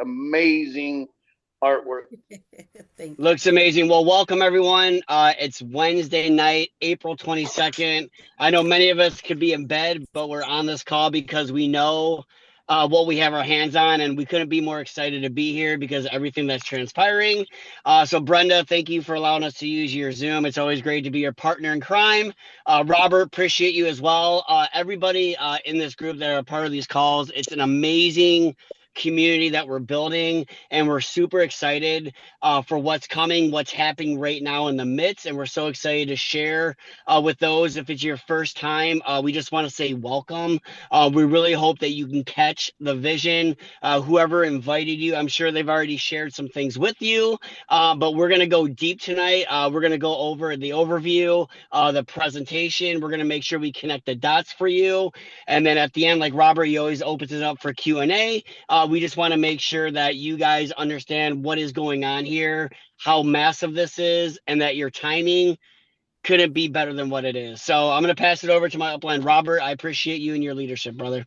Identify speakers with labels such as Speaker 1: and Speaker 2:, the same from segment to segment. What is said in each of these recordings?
Speaker 1: amazing artwork.
Speaker 2: Thank you.
Speaker 3: Looks amazing. Well, welcome everyone. It's Wednesday night, April 22nd. I know many of us could be in bed, but we're on this call because we know what we have our hands on, and we couldn't be more excited to be here because of everything that's transpiring. So, Brenda, thank you for allowing us to use your Zoom. It's always great to be your partner in crime. Robert, appreciate you as well. Everybody in this group that are a part of these calls, it's an amazing community that we're building, and we're super excited for what's coming, what's happening right now in the midst. And we're so excited to share with those. If it's your first time, we just want to say welcome. We really hope that you can catch the vision. Whoever invited you, I'm sure they've already shared some things with you, but we're going to go deep tonight. We're going to go over the overview, the presentation. We're going to make sure we connect the dots for you. And then at the end, like Robert, he always opens it up for Q&A. We just want to make sure that you guys understand what is going on here, how massive this is, and that your timing couldn't be better than what it is. So I'm going to pass it over to my upline, Robert. I appreciate you and your leadership, brother.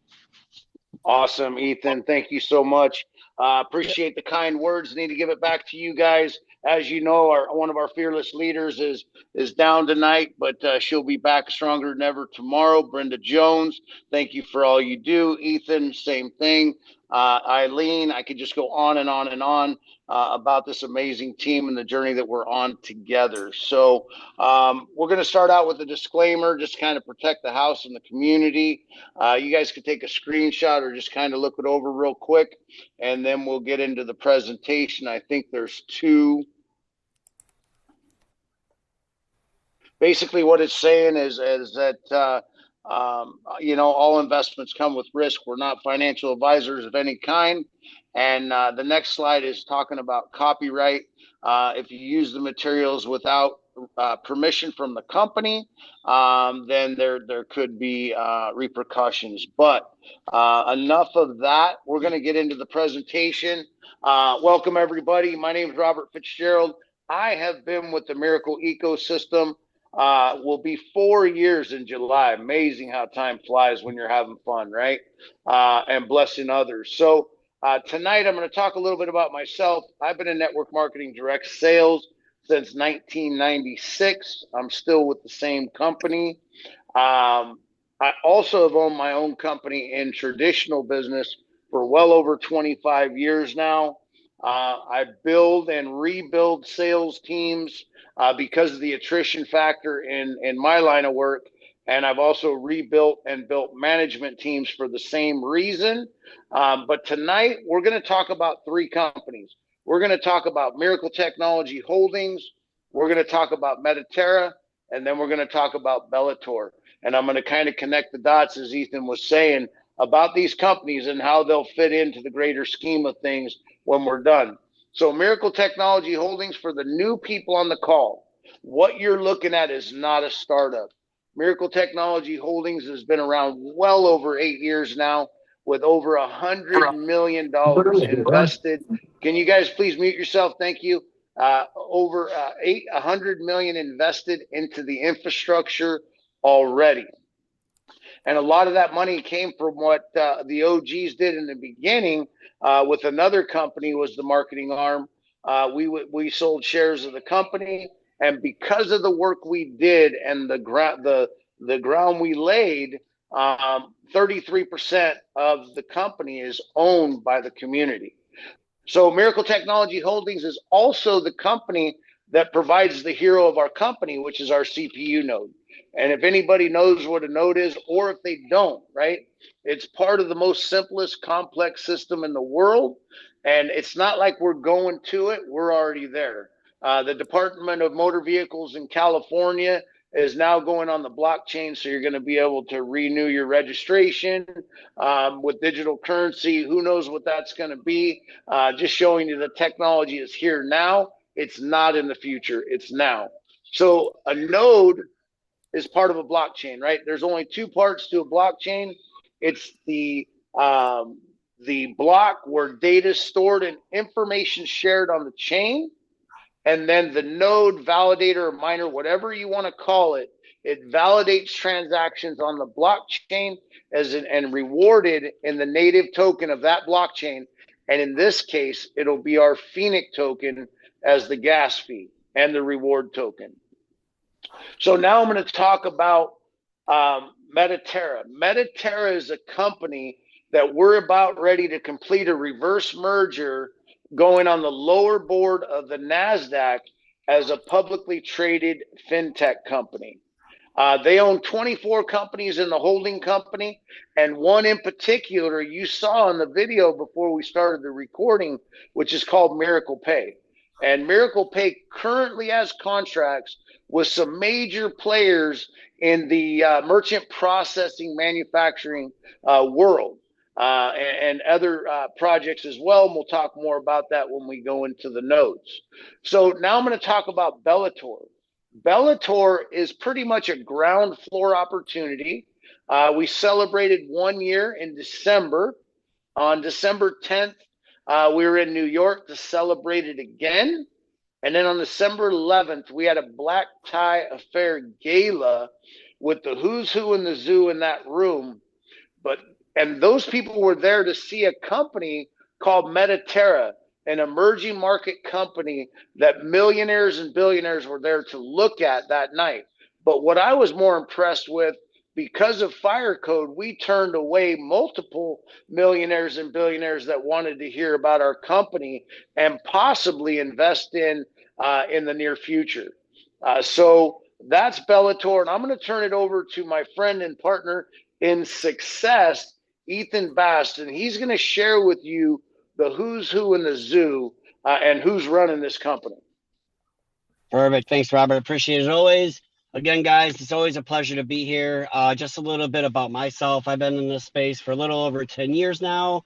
Speaker 1: Awesome, Ethan. Thank you so much. Appreciate the kind words. Need to give it back to you guys. As you know, one of our fearless leaders is down tonight, but she'll be back stronger than ever tomorrow. Brenda Jones, thank you for all you do. Ethan, same thing. Eileen, I could just go on and on and on about this amazing team and the journey that we're on together. So we're going to start out with a disclaimer, just kind of protect the house and the community. You guys could take a screenshot or just kind of look it over real quick, and then we'll get into the presentation. I think there's two. Basically, what it's saying is that all investments come with risk. We're not financial advisors of any kind. And the next slide is talking about copyright. If you use the materials without permission from the company, then there could be repercussions. But enough of that. We're going to get into the presentation. Welcome, everybody. My name is Robert Fitzgerald. I have been with the Miracle Ecosystem. Will be 4 years in July. Amazing how time flies when you're having fun, right? And blessing others. So tonight I'm going to talk a little bit about myself. I've been in network marketing direct sales since 1996. I'm still with the same company. I also have owned my own company in traditional business for well over 25 years now. I build and rebuild sales teams because of the attrition factor in my line of work. And I've also rebuilt and built management teams for the same reason. But tonight, we're going to talk about three companies. We're going to talk about Miracle Technology Holdings. We're going to talk about Mediterra. And then we're going to talk about Bellator. And I'm going to kind of connect the dots, as Ethan was saying, about these companies and how they'll fit into the greater scheme of things when we're done. So Miracle Technology Holdings, for the new people on the call, what you're looking at is not a startup. Miracle Technology Holdings has been around well over 8 years now with over $100 million invested. Can you guys please mute yourself? Thank you. Over $100 million invested into the infrastructure already. And a lot of that money came from what the OGs did in the beginning with another company was the marketing arm. We sold shares of the company, and because of the work we did and the ground we laid, 33% of the company is owned by the community. So Miracle Technology Holdings is also the company that provides the hero of our company, which is our CPU node. And if anybody knows what a node is, or if they don't, right, it's part of the most simplest complex system in the world. And it's not like we're going to it. We're already there. The Department of Motor Vehicles in California is now going on the blockchain. So you're going to be able to renew your registration with digital currency. Who knows what that's going to be? Just showing you the technology is here now. It's not in the future. It's now. So a node is part of a blockchain, right? There's only two parts to a blockchain. It's the block where data is stored and information shared on the chain. And then the node, validator, or miner, whatever you want to call it, it validates transactions on the blockchain and rewarded in the native token of that blockchain And in this case, it'll be our Phoenix token as the gas fee and the reward token. So now I'm going to talk about Mediterra. Mediterra is a company that we're about ready to complete a reverse merger going on the lower board of the NASDAQ as a publicly traded fintech company. They own 24 companies in the holding company, and one in particular you saw in the video before we started the recording, which is called Miracle Pay. And Miracle Pay currently has contracts with some major players in the merchant processing manufacturing world. And other projects as well. And we'll talk more about that when we go into the notes. So now I'm going to talk about Bellator. Bellator is pretty much a ground floor opportunity. We celebrated 1 year in December. On December 10th, we were in New York to celebrate it again. And then on December 11th, we had a black tie affair gala with the who's who in the zoo in that room. But and those people were there to see a company called Mediterra, an emerging market company that millionaires and billionaires were there to look at that night. But what I was more impressed with, because of fire code, we turned away multiple millionaires and billionaires that wanted to hear about our company and possibly invest in the near future. So that's Bellator, and I'm going to turn it over to my friend and partner in success, Ethan Bast, and he's going to share with you the who's who in the zoo and who's running this company.
Speaker 3: Perfect. Thanks, Robert. Appreciate it always. Again, guys, it's always a pleasure to be here. Just a little bit about myself. I've been in this space for a little over 10 years now.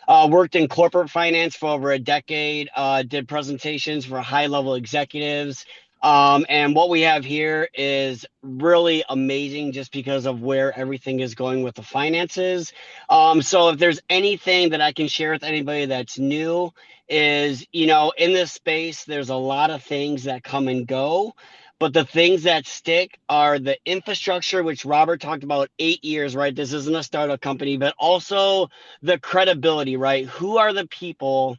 Speaker 3: Worked in corporate finance for over a decade, did presentations for high-level executives. And what we have here is really amazing just because of where everything is going with the finances. So if there's anything that I can share with anybody that's new is, in this space, there's a lot of things that come and go. But the things that stick are the infrastructure, which Robert talked about 8 years, right? This isn't a startup company, but also the credibility, right? Who are the people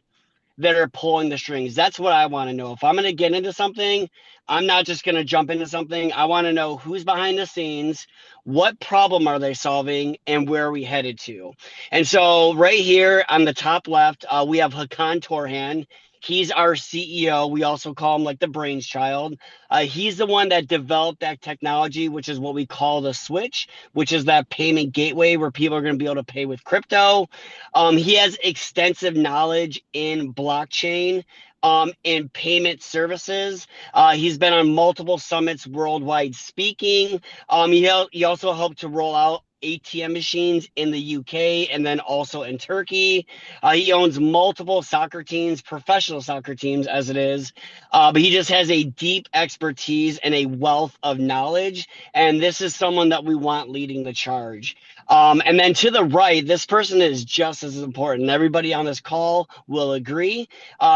Speaker 3: that are pulling the strings? That's what I want to know. If I'm going to get into something, I'm not just going to jump into something. I want to know who's behind the scenes, what problem are they solving, and where are we headed to? And so right here on the top left, we have Hakan Torhan. He's our CEO. We also call him like the brains child. He's the one that developed that technology, which is what we call the switch, which is that payment gateway where people are going to be able to pay with crypto. He has extensive knowledge in blockchain, in payment services. He's been on multiple summits worldwide speaking. He also helped to roll out ATM machines in the UK and then also in Turkey. He owns multiple soccer teams, professional soccer teams as it is, but he just has a deep expertise and a wealth of knowledge. And this is someone that we want leading the charge. And then to the right, this person is just as important. Everybody on this call will agree.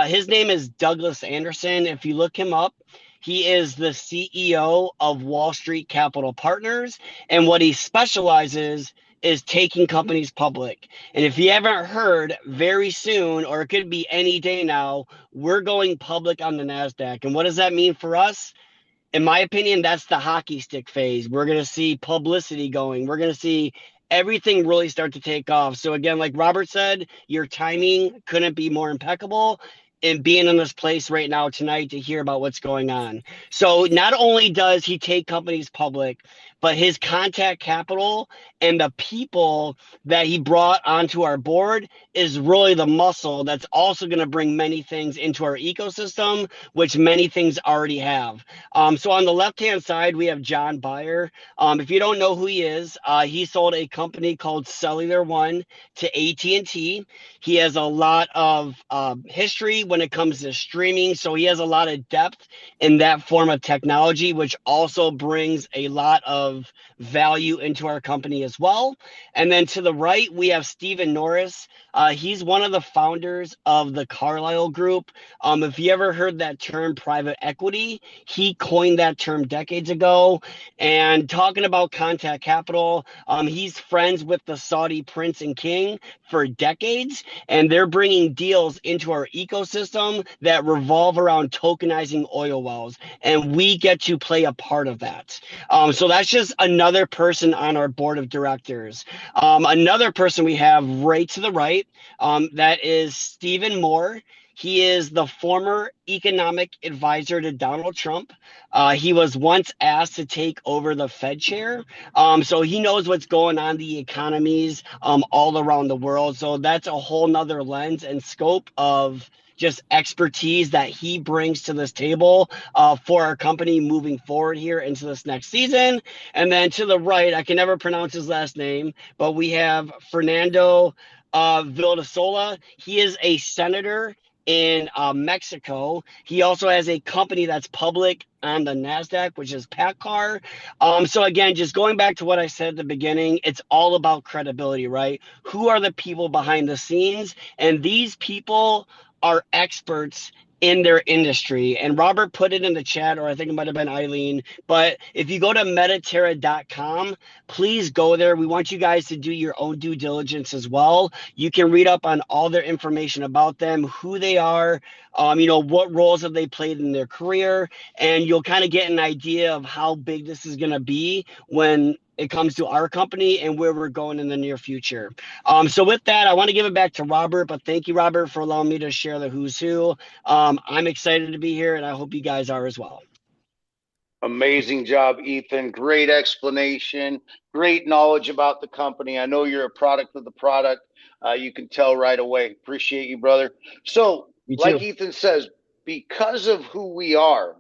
Speaker 3: His name is Douglas Anderson. If you look him up, he is the CEO of Wall Street Capital Partners, and what he specializes is taking companies public. And if you haven't heard, very soon, or it could be any day now, we're going public on the NASDAQ. And what does that mean for us? In my opinion, that's the hockey stick phase. We're going to see publicity going. We're going to see everything really start to take off. So again, like Robert said, your timing couldn't be more impeccable in being in this place right now tonight to hear about what's going on. So not only does he take companies public, but his contact capital and the people that he brought onto our board is really the muscle that's also going to bring many things into our ecosystem, which many things already have. So on the left-hand side, we have John Byer. If you don't know who he is, he sold a company called Cellular One to AT&T. He has a lot of history when it comes to streaming, so he has a lot of depth in that form of technology, which also brings a lot of of value into our company as well. And then to the right, we have Stephen Norris. He's one of the founders of the Carlyle Group. If you ever heard that term private equity, he coined that term decades ago. And talking about contact capital, he's friends with the Saudi prince and king for decades, and they're bringing deals into our ecosystem that revolve around tokenizing oil wells, and we get to play a part of that. So that's just another person on our board of directors. Another person we have right to the right, that is Stephen Moore. He is the former economic advisor to Donald Trump. He was once asked to take over the Fed chair. So he knows what's going on in the economies all around the world. So that's a whole nother lens and scope of just expertise that he brings to this table for our company moving forward here into this next season. And then to the right, I can never pronounce his last name, but we have Fernando Vildasola. He is a senator in Mexico. He also has a company that's public on the NASDAQ, which is PACCAR. So again, just going back to what I said at the beginning, it's all about credibility, right? Who are the people behind the scenes? And these people are experts in their industry. And Robert put it in the chat, or I think it might have been Eileen. But if you go to Mediterra.com, please go there. We want you guys to do your own due diligence as well. You can read up on all their information about them, who they are, what roles have they played in their career, and you'll kind of get an idea of how big this is going to be when it comes to our company and where we're going in the near future. So with that, I want to give it back to Robert, but thank you, Robert, for allowing me to share the who's who. I'm excited to be here, and I hope you guys are as well.
Speaker 1: Amazing job, Ethan. Great explanation. Great knowledge about the company. I know you're a product of the product. You can tell right away. Appreciate you, brother. So,
Speaker 3: You
Speaker 1: like
Speaker 3: too.
Speaker 1: Ethan says, because of who we are,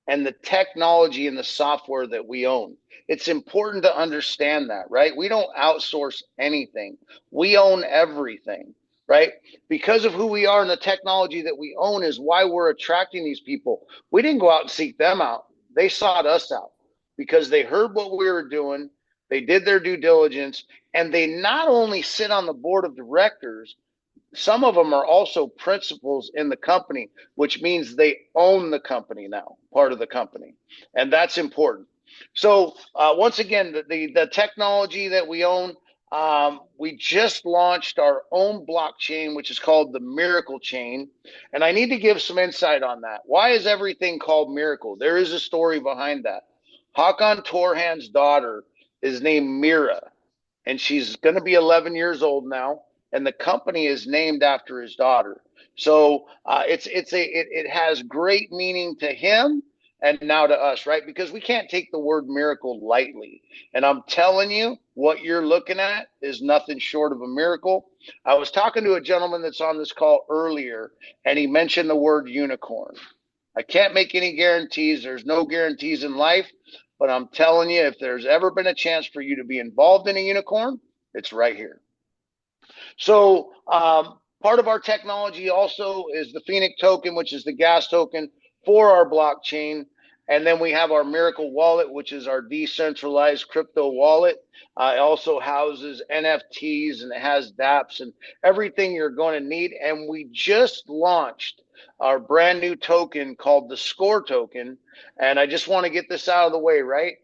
Speaker 1: and the technology and the software that we own. It's important to understand that, right? We don't outsource anything. We own everything, right? Because of who we are and the technology that we own is why we're attracting these people. We didn't go out and seek them out. They sought us out because they heard what we were doing. They did their due diligence, and they not only sit on the board of directors, some of them are also principals in the company, which means they own the company now, part of the company, and that's important. So once again, the technology that we own, we just launched our own blockchain, which is called the Miracle Chain, and I need to give some insight on that. Why is everything called Miracle? There is a story behind that. Hakan Torhan's daughter is named Mira, and she's going to be 11 years old now, and the company is named after his daughter. So it has great meaning to him and now to us, right? Because we can't take the word miracle lightly. And I'm telling you, what you're looking at is nothing short of a miracle. I was talking to a gentleman that's on this call earlier, and he mentioned the word unicorn. I can't make any guarantees. There's no guarantees in life, but I'm telling you, if there's ever been a chance for you to be involved in a unicorn, it's right here. So part of our technology also is the Phoenix token, which is the gas token for our blockchain. And then we have our Miracle Wallet, which is our decentralized crypto wallet. It also houses NFTs and it has dApps and everything you're going to need. And we just launched our brand new token called the Score token. And I just want to get this out of the way, right?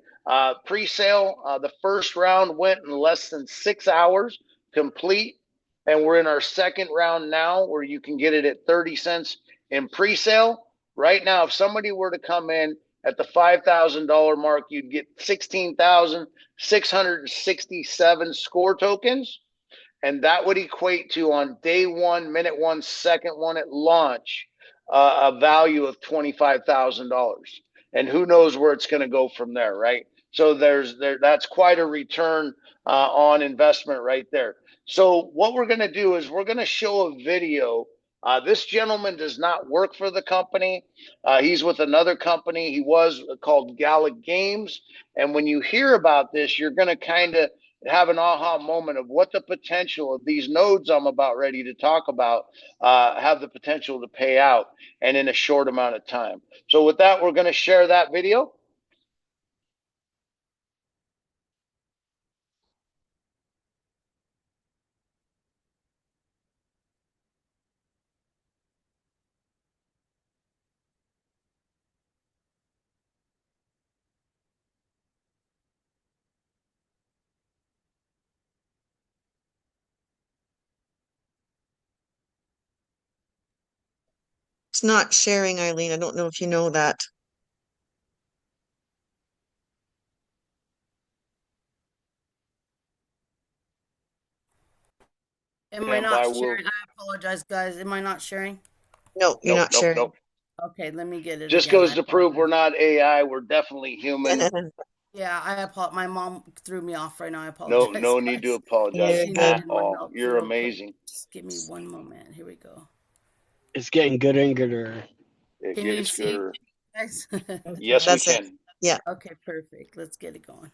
Speaker 1: Pre-sale, the first round went in less than 6 hours complete. And we're in our second round now where you can get it at 30 cents in pre-sale. Right now, if somebody were to come in at the $5,000 mark, you'd get 16,667 score tokens. And that would equate to, on day one, minute one, second one at launch, a value of $25,000. And who knows where it's going to go from there, right? So that's quite a return on investment right there. So what we're going to do is we're going to show a video. This gentleman does not work for the company. He's with another company. He was called Gala Games. And when you hear about this, you're going to kind of have an aha moment of what the potential of these nodes I'm about ready to talk about have the potential to pay out, and in a short amount of time. So with that, we're going to share that video.
Speaker 2: It's not sharing, Eileen. I don't know if you know that.
Speaker 4: Am I
Speaker 1: Stand
Speaker 4: not
Speaker 1: by.
Speaker 4: sharing? I apologize, guys. Am I not sharing?
Speaker 2: No, you're
Speaker 1: Nope,
Speaker 2: not
Speaker 1: nope,
Speaker 2: sharing.
Speaker 1: nope.
Speaker 4: Okay, let me get it
Speaker 1: Just
Speaker 4: again. I
Speaker 1: goes to prove we're
Speaker 4: apologize.
Speaker 1: not AI. We're definitely human.
Speaker 4: Yeah, I apologize. My mom threw me off right now. I
Speaker 1: No,
Speaker 4: apologize,
Speaker 1: no need to
Speaker 4: guys.
Speaker 1: apologize
Speaker 2: You're
Speaker 4: She
Speaker 2: good.
Speaker 1: at
Speaker 4: needed my
Speaker 1: all.
Speaker 4: help too,
Speaker 1: You're
Speaker 4: real quick.
Speaker 1: amazing.
Speaker 4: Just give me one moment. Here we go.
Speaker 3: It's getting gooder and gooder.
Speaker 1: It
Speaker 4: Can you
Speaker 1: gets
Speaker 4: see,
Speaker 1: gooder.
Speaker 4: guys?
Speaker 1: Yes, we
Speaker 2: That's it.
Speaker 1: can.
Speaker 2: Yeah.
Speaker 4: Okay, perfect. Let's get it going.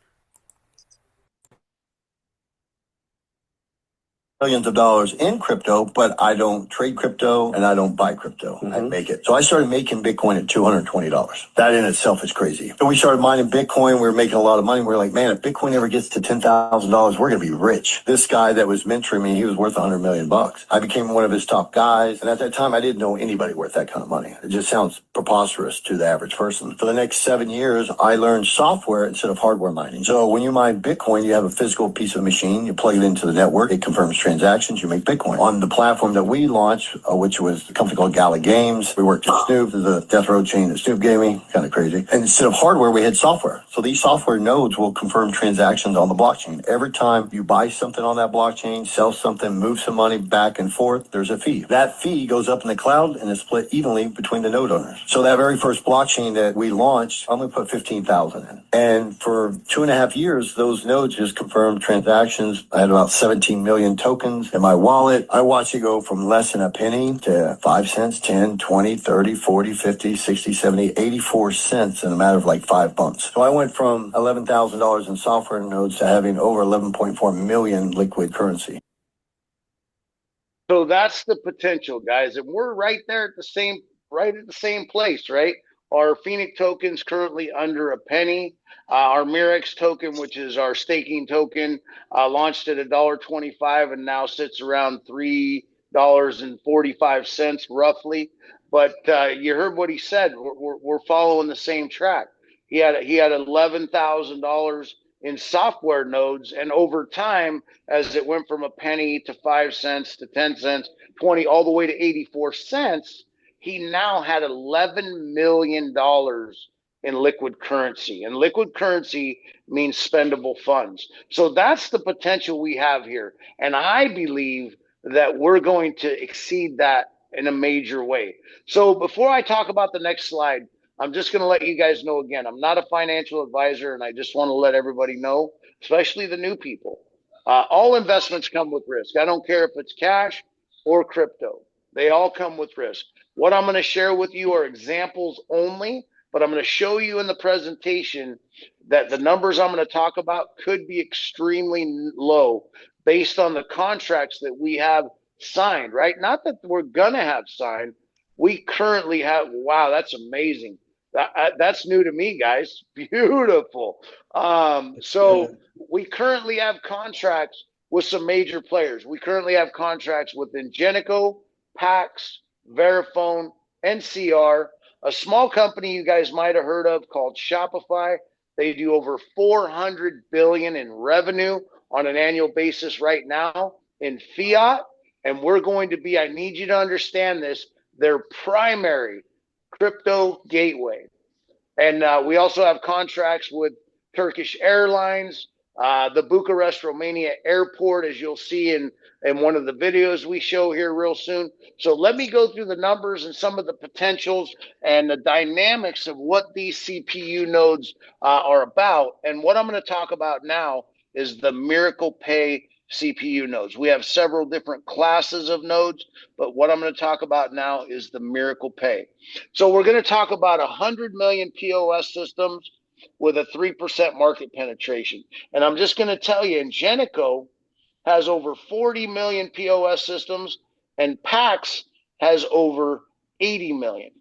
Speaker 5: Millions of dollars in crypto, but I don't trade crypto and I don't buy crypto. I make it. So I started making Bitcoin at $220. That in itself is crazy. So we started mining Bitcoin. We were making a lot of money. We were like, man, if Bitcoin ever gets to $10,000, we're going to be rich. This guy that was mentoring me, he was worth $100 million. I became one of his top guys. And at that time, I didn't know anybody worth that kind of money. It just sounds preposterous to the average person. For the next 7 years, I learned software instead of hardware mining. So when you mine Bitcoin, you have a physical piece of machine. You plug it into the network. It confirms transactions, you make Bitcoin. On the platform that we launched, which was a company called Gala Games, we worked with Snoop, the death row chain that Snoop gave me, kind of crazy. And instead of hardware, we had software. So these software nodes will confirm transactions on the blockchain. Every time you buy something on that blockchain, sell something, move some money back and forth, there's a fee. That fee goes up in the cloud and is split evenly between the node owners. So that very first blockchain that we launched, I'm going to put 15,000 in. And for 2.5 years, those nodes just confirmed transactions. I had about 17 million tokens in my wallet. I watched it go from less than a penny to 5 cents, 10, 20, 30, 40, 50, 60, 70, 84 cents in a matter of like 5 months. So I went from $11,000 in software nodes to having over 11.4 million liquid currency.
Speaker 1: So that's the potential, guys, and we're right at the same place, right? Our Phoenix token's currently under a penny. Our Mirex token, which is our staking token, launched at $1.25 and now sits around $3.45 roughly. But you heard what he said. We're following the same track. He had $11,000 in software nodes, and over time, as it went from a penny to 5 cents to 10 cents, 20, all the way to 84 cents, he now had $11 million in liquid currency. And liquid currency means spendable funds. So that's the potential we have here. And I believe that we're going to exceed that in a major way. So before I talk about the next slide, I'm just going to let you guys know again, I'm not a financial advisor, and I just want to let everybody know, especially the new people. All investments come with risk. I don't care if it's cash or crypto. They all come with risk. What I'm going to share with you are examples only, but I'm going to show you in the presentation that the numbers I'm going to talk about could be extremely low based on the contracts that we have signed, right? Not that we're going to have signed. We currently have, wow, that's amazing. That's new to me, guys. Beautiful. So we currently have contracts with some major players. We currently have contracts with Ingenico, Pax, Verifone, NCR, a small company you guys might have heard of called Shopify. They do over 400 billion in revenue on an annual basis right now in fiat, and we're going to be, I need you to understand this, their primary crypto gateway. And we also have contracts with Turkish Airlines, the Bucharest, Romania airport, as you'll see in one of the videos we show here real soon. So let me go through the numbers and some of the potentials and the dynamics of what these CPU nodes are about. And what I'm going to talk about now is the Miracle Pay CPU nodes. We have several different classes of nodes, but what I'm going to talk about now is the Miracle Pay. So we're going to talk about 100 million POS systems with a 3% market penetration. And I'm just going to tell you, Ingenico has over 40 million POS systems, and PAX has over 80 million.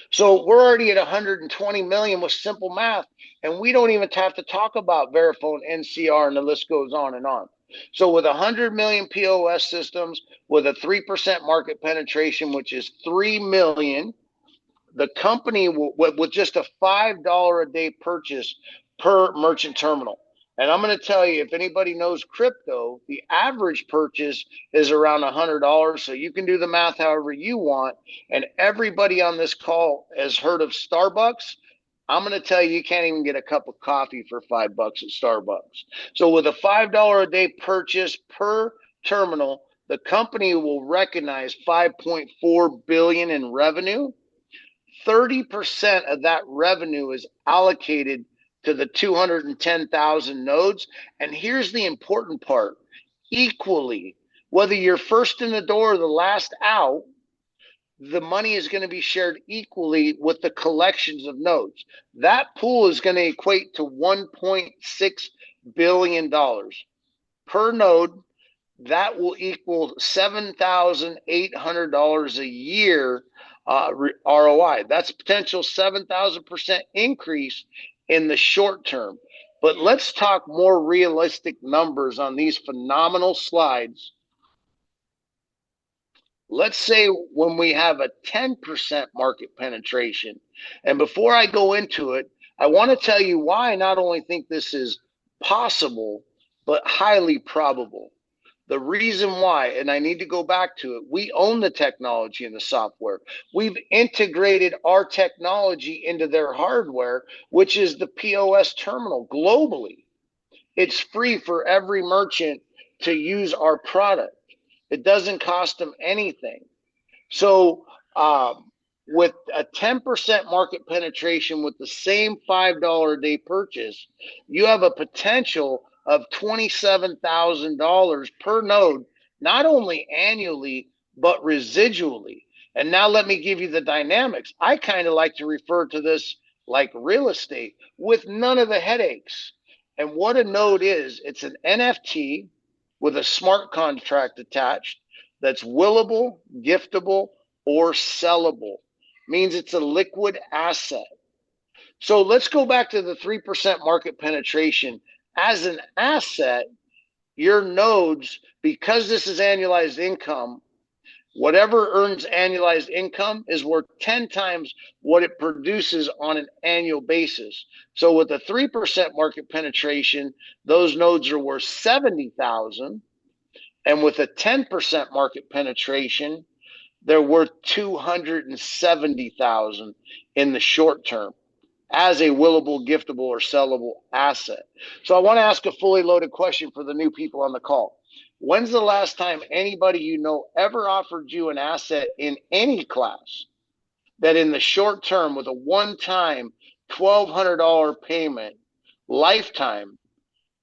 Speaker 1: So we're already at 120 million with simple math, and we don't even have to talk about Verifone, NCR, and the list goes on and on. So with 100 million POS systems with a 3% market penetration, which is 3 million, the company will, with just a $5 a day purchase per merchant terminal. And I'm going to tell you, if anybody knows crypto, the average purchase is around $100. So you can do the math however you want. And everybody on this call has heard of Starbucks. I'm going to tell you, you can't even get a cup of coffee for $5 at Starbucks. So with a $5 a day purchase per terminal, the company will recognize 5.4 billion in revenue. 30% of that revenue is allocated to the 210,000 nodes. And here's the important part: equally, whether you're first in the door or the last out, the money is going to be shared equally with the collections of nodes. That pool is going to equate to $1.6 billion per node. That will equal $7,800 a year ROI. That's potential 7,000% increase in the short term. But let's talk more realistic numbers on these phenomenal slides. Let's say when we have a 10% market penetration. And before I go into it, I want to tell you why I not only think this is possible, but highly probable. The reason why, and I need to go back to it, we own the technology and the software. We've integrated our technology into their hardware, which is the POS terminal globally. It's free for every merchant to use our product. It doesn't cost them anything. So with a 10% market penetration with the same $5 a day purchase, you have a potential of $27,000 per node, not only annually, but residually. And now let me give you the dynamics. I kind of like to refer to this like real estate with none of the headaches. And what a node is, it's an NFT with a smart contract attached that's willable, giftable, or sellable. Means it's a liquid asset. So let's go back to the 3% market penetration. As an asset, your nodes, because this is annualized income, whatever earns annualized income is worth 10 times what it produces on an annual basis. So with a 3% market penetration, those nodes are worth 70,000. And with a 10% market penetration, they're worth 270,000 in the short term as a willable, giftable, or sellable asset. So I want to ask a fully loaded question for the new people on the call. When's the last time anybody you know ever offered you an asset in any class that in the short term with a one-time $1,200 payment lifetime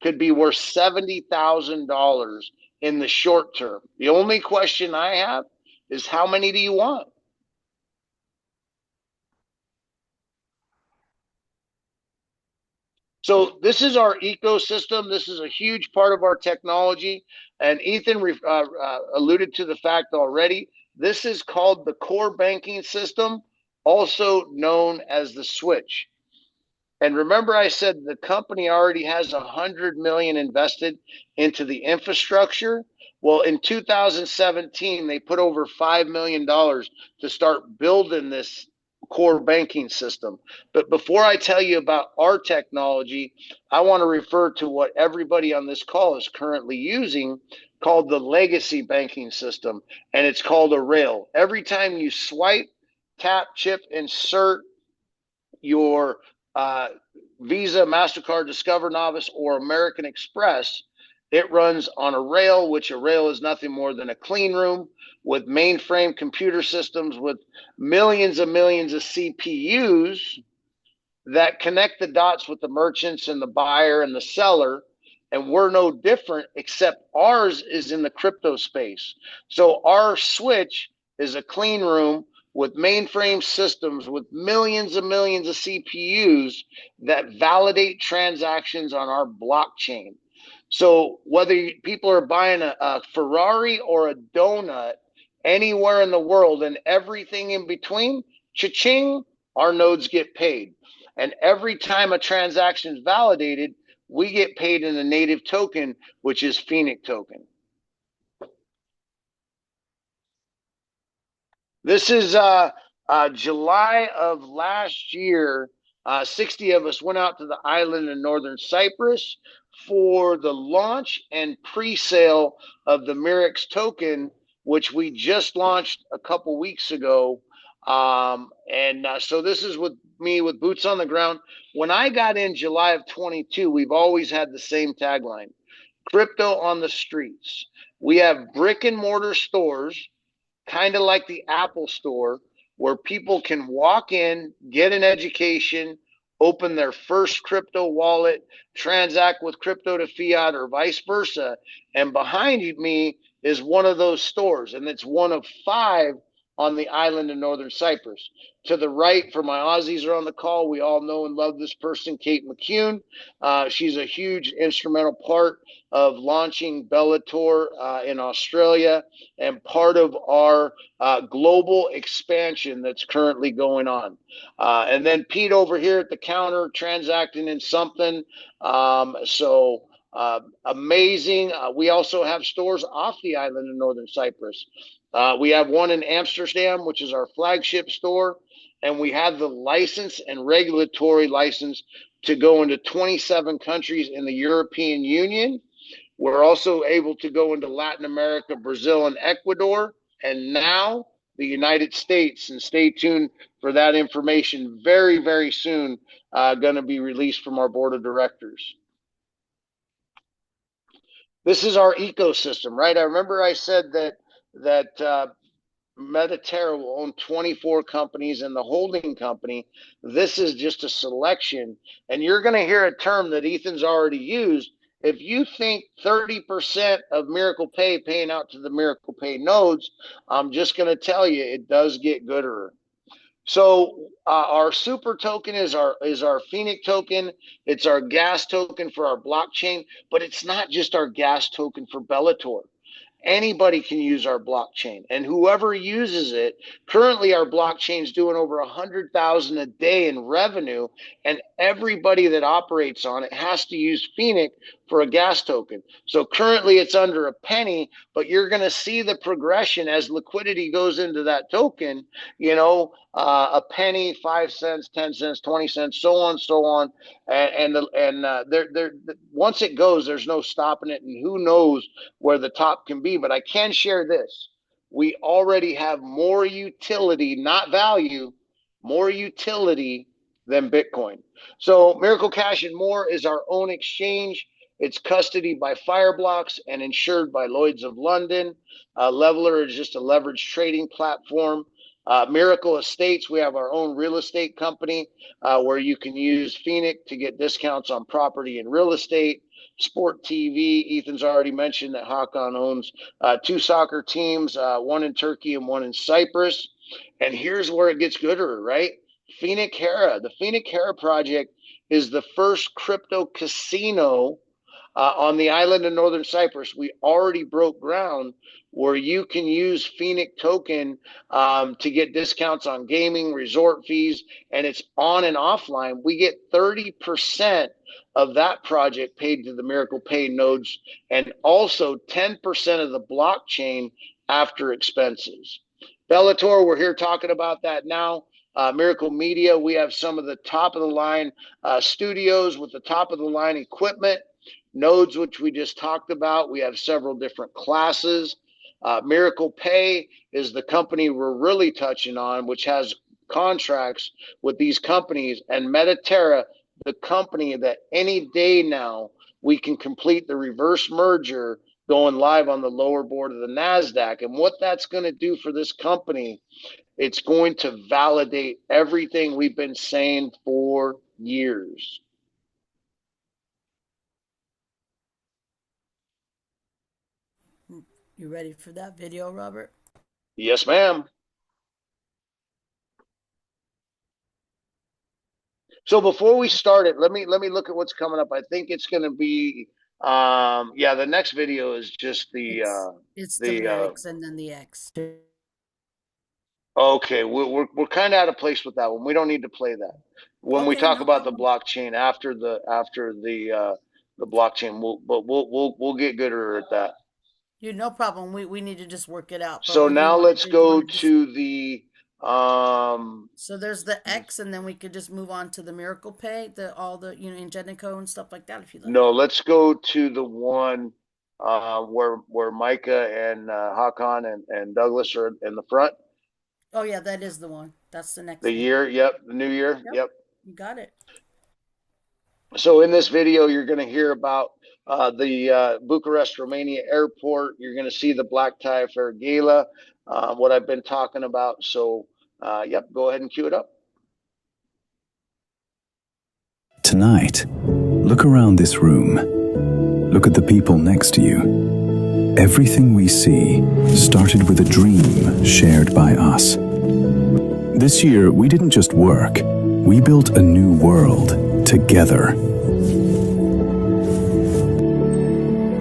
Speaker 1: could be worth $70,000 in the short term? The only question I have is, how many do you want? So this is our ecosystem. This is a huge part of our technology. And Ethan alluded to the fact already. This is called the core banking system, also known as the switch. And remember, I said the company already has 100 million invested into the infrastructure. Well, in 2017, they put over $5 million to start building this core banking system. But before I tell you about our technology, I want to refer to what everybody on this call is currently using, called the legacy banking system. And it's called a rail. Every time you swipe, tap, chip, insert your Visa, MasterCard, Discover, Novice, or American Express, it runs on a rail, which a rail is nothing more than a clean room with mainframe computer systems with millions and millions of CPUs that connect the dots with the merchants and the buyer and the seller. And we're no different, except ours is in the crypto space. So our switch is a clean room with mainframe systems with millions and millions of CPUs that validate transactions on our blockchain. So whether people are buying a Ferrari or a donut anywhere in the world and everything in between, cha-ching, our nodes get paid. And every time a transaction is validated, we get paid in a native token, which is Phoenix token. This is July of last year. 60 of us went out to the island in northern Cyprus for the launch and pre-sale of the Mirix token, which we just launched a couple weeks ago. So this is with me with boots on the ground. When I got in July of 22, we've always had the same tagline: crypto on the streets. We have brick and mortar stores, kind of like the Apple store, where people can walk in, get an education, open their first crypto wallet, transact with crypto to fiat or vice versa. And behind me is one of those stores, and it's one of 5 on the island of Northern Cyprus. To the right, for my Aussies are on the call, we all know and love this person, Kate McCune. She's a huge instrumental part of launching Bellator in Australia and part of our global expansion that's currently going on. And then Pete over here at the counter transacting in something. Amazing. We also have stores off the island of Northern Cyprus. We have one in Amsterdam, which is our flagship store, and we have the license and regulatory license to go into 27 countries in the European Union. We're also able to go into Latin America, Brazil, and Ecuador, and now the United States. And stay tuned for that information very, very soon, going to be released from our board of directors. This is our ecosystem, right? I remember I said that Mediterra will own 24 companies and the holding company. This is just a selection. And you're going to hear a term that Ethan's already used. If you think 30% of Miracle Pay paying out to the Miracle Pay nodes, I'm just going to tell you, it does get gooder. So our super token is our Phoenix token. It's our gas token for our blockchain, but it's not just our gas token for Bellator. Anybody can use our blockchain, and whoever uses it, currently our blockchain is doing over 100,000 a day in revenue, and everybody that operates on it has to use Phoenix for a gas token. So currently it's under a penny, but you're going to see the progression as liquidity goes into that token, a penny, 5 cents, 10 cents, 20 cents, so on, so on. Once it goes, there's no stopping it, and who knows where the top can be. But I can share this: we already have more utility, not value, more utility than Bitcoin. So Miracle Cash and More is our own exchange. It's custodied by Fireblocks and insured by Lloyd's of London. Leveler is just a leverage trading platform. Miracle Estates, we have our own real estate company where you can use Phoenix to get discounts on property and real estate. Sport TV, Ethan's already mentioned that Hakan owns 2 soccer teams, one in Turkey and one in Cyprus. And here's where it gets gooder, right? Phoenix Hera. The Phoenix Hera project is the first crypto casino on the island of Northern Cyprus. We already broke ground where you can use Phoenix token to get discounts on gaming, resort fees, and it's on and offline. We get 30% of that project paid to the Miracle Pay nodes, and also 10% of the blockchain after expenses. Bellator, we're here talking about that now. Miracle Media, we have some of the top of the line studios with the top of the line equipment. Nodes, which we just talked about, we have several different classes. Miracle Pay is the company we're really touching on, which has contracts with these companies, and Mediterra, the company that any day now we can complete the reverse merger going live on the lower board of the NASDAQ. And what that's going to do for this company, it's going to validate everything we've been saying for years.
Speaker 4: You ready for that video, Robert?
Speaker 1: Yes, ma'am. So before we start it, let me look at what's coming up. I think it's going to be the next video is just
Speaker 4: it's the lyrics and then the X.
Speaker 1: Okay, we're kind of out of place with that one. We don't need to play that. When we
Speaker 4: Okay,
Speaker 1: talk
Speaker 4: no
Speaker 1: about the
Speaker 4: problem.
Speaker 1: blockchain after the blockchain, we'll get gooder at that.
Speaker 4: No problem. We need to just work it out. But
Speaker 1: So
Speaker 4: we
Speaker 1: now
Speaker 4: wanted
Speaker 1: let's
Speaker 4: to
Speaker 1: go
Speaker 4: wanted to
Speaker 1: to the
Speaker 4: So there's the X, and then we could just move on to the Miracle Pay, the all the Ingenico and stuff like that, if you like.
Speaker 1: No, let's go to the one where Micah and Hakan and Douglas are in the front.
Speaker 4: Oh yeah, that is the one. That's the next
Speaker 1: The
Speaker 4: one.
Speaker 1: year, yep, the new year,
Speaker 4: Yep,
Speaker 1: yep.
Speaker 4: you got it.
Speaker 1: So in this video, you're going to hear about the Bucharest, Romania airport. You're going to see the Black Tie Affair Gala, what I've been talking about. So, yep, go ahead and cue it up.
Speaker 6: Tonight, look around this room. Look at the people next to you. Everything we see started with a dream shared by us. This year, we didn't just work. We built a new world together.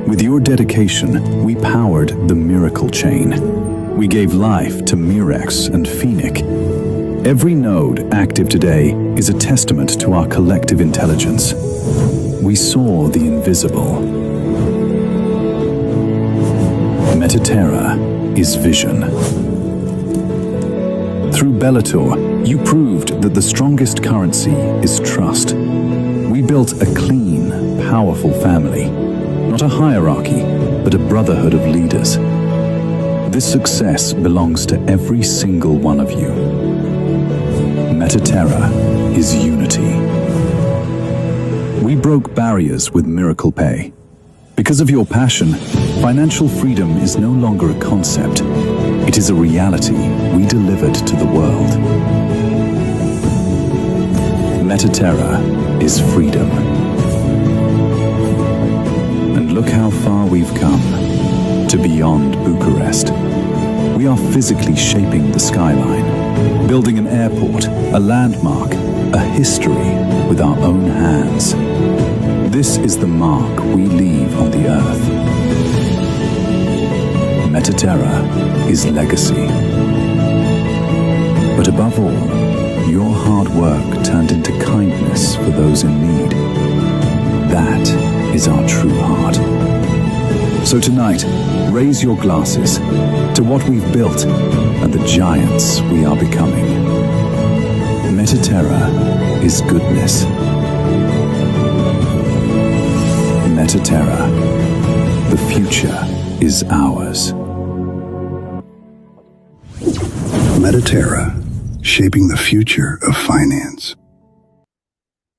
Speaker 6: With your dedication, we powered the miracle chain. We gave life to Mirex and Phoenix. Every node active today is a testament to our collective intelligence. We saw the invisible. Metaterra is vision. Through Bellator, you proved that the strongest currency is trust. We built a clean, powerful family. Not a hierarchy, but a brotherhood of leaders. This success belongs to every single one of you. Metaterra is unity. We broke barriers with Miracle Pay. Because of your passion, financial freedom is no longer a concept. It is a reality we delivered to the world. Metaterra is freedom. And look how far we've come, to beyond Bucharest. We are physically shaping the skyline, building an airport, a landmark, a history with our own hands. This is the mark we leave on the earth. Metaterra is legacy. But above all, your hard work turned into kindness for those in need. That is our true heart. So tonight, raise your glasses to what we've built and the giants we are becoming. Metaterra is goodness. Metaterra, the future is ours.
Speaker 7: Metaterra, shaping the future of finance.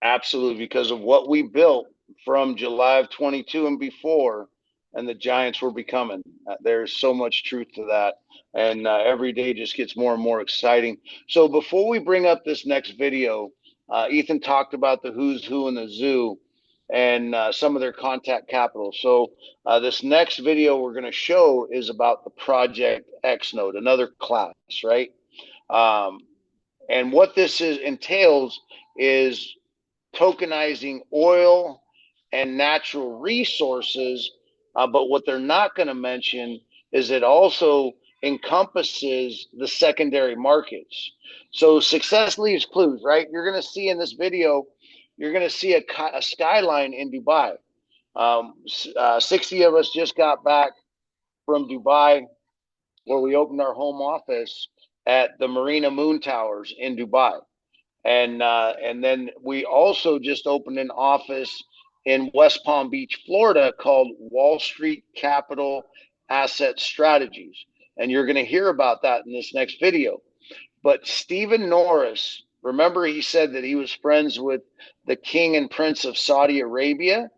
Speaker 1: Absolutely, because of what we built from July of 22 and before, and the giants we're becoming. There's so much truth to that. And every day just gets more and more exciting. So before we bring up this next video, Ethan talked about the who's who in the zoo and some of their contact capital. So this next video we're going to show is about the Project X node, another class, right? And what this entails is tokenizing oil and natural resources. But what they're not going to mention is it also encompasses the secondary markets. So success leaves clues, right? You're going to see in this video, you're going to see a skyline in Dubai. 60 of us just got back from Dubai, where we opened our home office at the Marina Moon Towers in Dubai. And then we also just opened an office in West Palm Beach, Florida, called Wall Street Capital Asset Strategies. And you're going to hear about that in this next video. But Stephen Norris, remember he said that he was friends with the King and Prince of Saudi Arabia?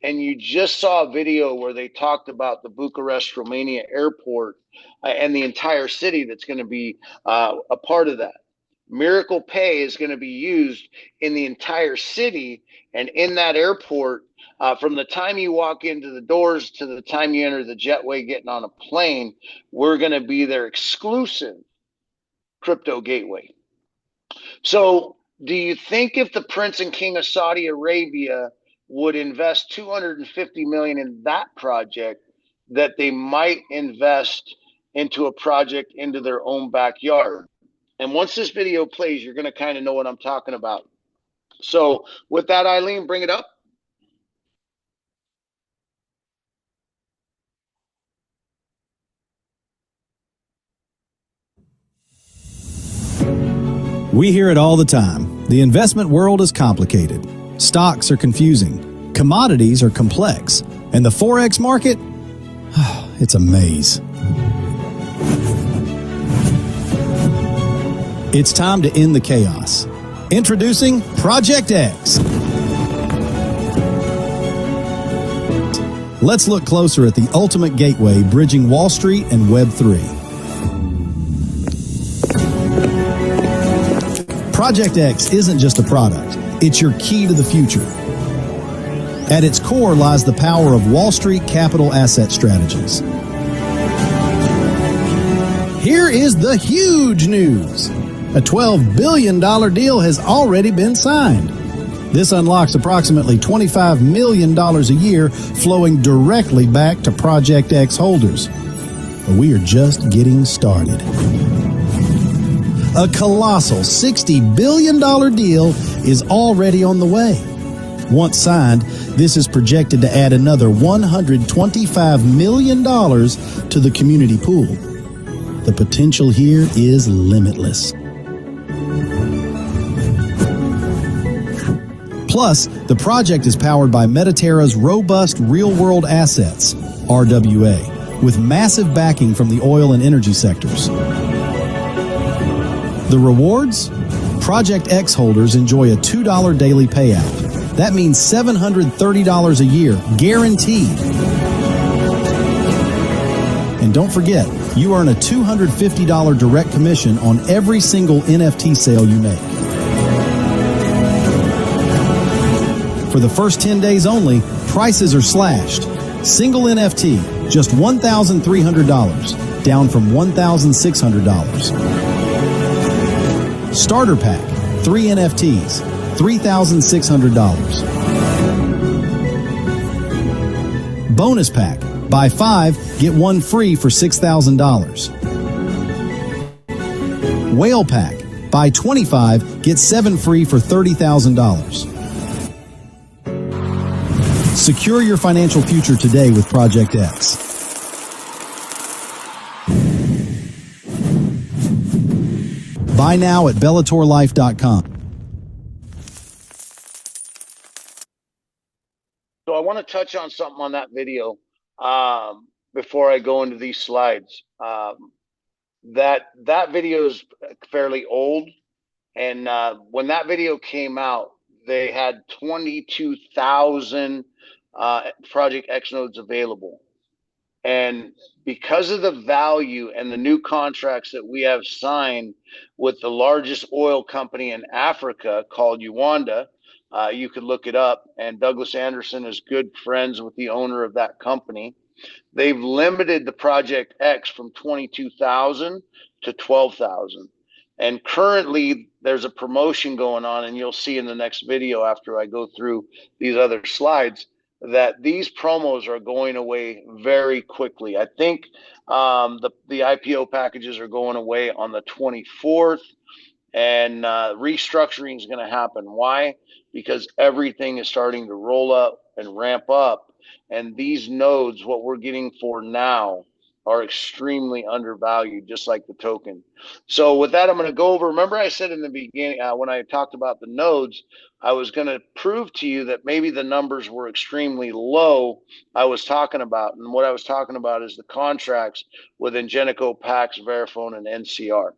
Speaker 1: And you just saw a video where they talked about the Bucharest, Romania airport and the entire city that's going to be a part of that. Miracle Pay is going to be used in the entire city and in that airport. From the time you walk into the doors to the time you enter the jetway getting on a plane, we're going to be their exclusive crypto gateway. So do you think if the Prince and King of Saudi Arabia would invest 250 million in that project, that they might invest into a project into their own backyard? And once this video plays, you're going to kind of know what I'm talking about. So with that, Eileen, bring it up.
Speaker 8: We hear it all the time. The investment world is complicated. Stocks are confusing. Commodities are complex. And the Forex market? It's a maze. It's time to end the chaos. Introducing Project X. Let's look closer at the ultimate gateway bridging Wall Street and Web 3. Project X isn't just a product, it's your key to the future. At its core lies the power of Wall Street capital asset strategies. Here is the huge news. A $12 billion deal has already been signed. This unlocks approximately $25 million a year flowing directly back to Project X holders. But we are just getting started. A colossal $60 billion deal is already on the way. Once signed, this is projected to add another $125 million to the community pool. The potential here is limitless. Plus, the project is powered by Mediterra's robust real-world assets, RWA, with massive backing from the oil and energy sectors. The rewards? Project X holders enjoy a $2 daily payout. That means $730 a year, guaranteed. And don't forget, you earn a $250 direct commission on every single NFT sale you make. For the first 10 days only, prices are slashed. Single NFT, just $1,300, down from $1,600. Starter pack, 3 NFTs, $3,600. Bonus pack, buy 5, get 1 free for $6,000. Whale pack, buy 25, get 7 free for $30,000. Secure your financial future today with Project X. Buy now at bellatorlife.com.
Speaker 1: So I want to touch on something on that video before I go into these slides. That video is fairly old, and when that video came out, they had 22,000 Project X nodes available. And because of the value and the new contracts that we have signed with the largest oil company in Africa called Uganda, you could look it up, and Douglas Anderson is good friends with the owner of that company. They've limited the Project X from 22,000 to 12,000. And currently there's a promotion going on, and you'll see in the next video after I go through these other slides that these promos are going away very quickly. I think the IPO packages are going away on the 24th, and restructuring is going to happen. Why? Because everything is starting to roll up and ramp up, and these nodes, what we're getting for now, are extremely undervalued, just like the token. So with that, I'm going to go over. Remember I said in the beginning, when I talked about the nodes, I was going to prove to you that maybe the numbers were extremely low I was talking about. And what I was talking about is the contracts with Ingenico, Pax, Verifone, and NCR.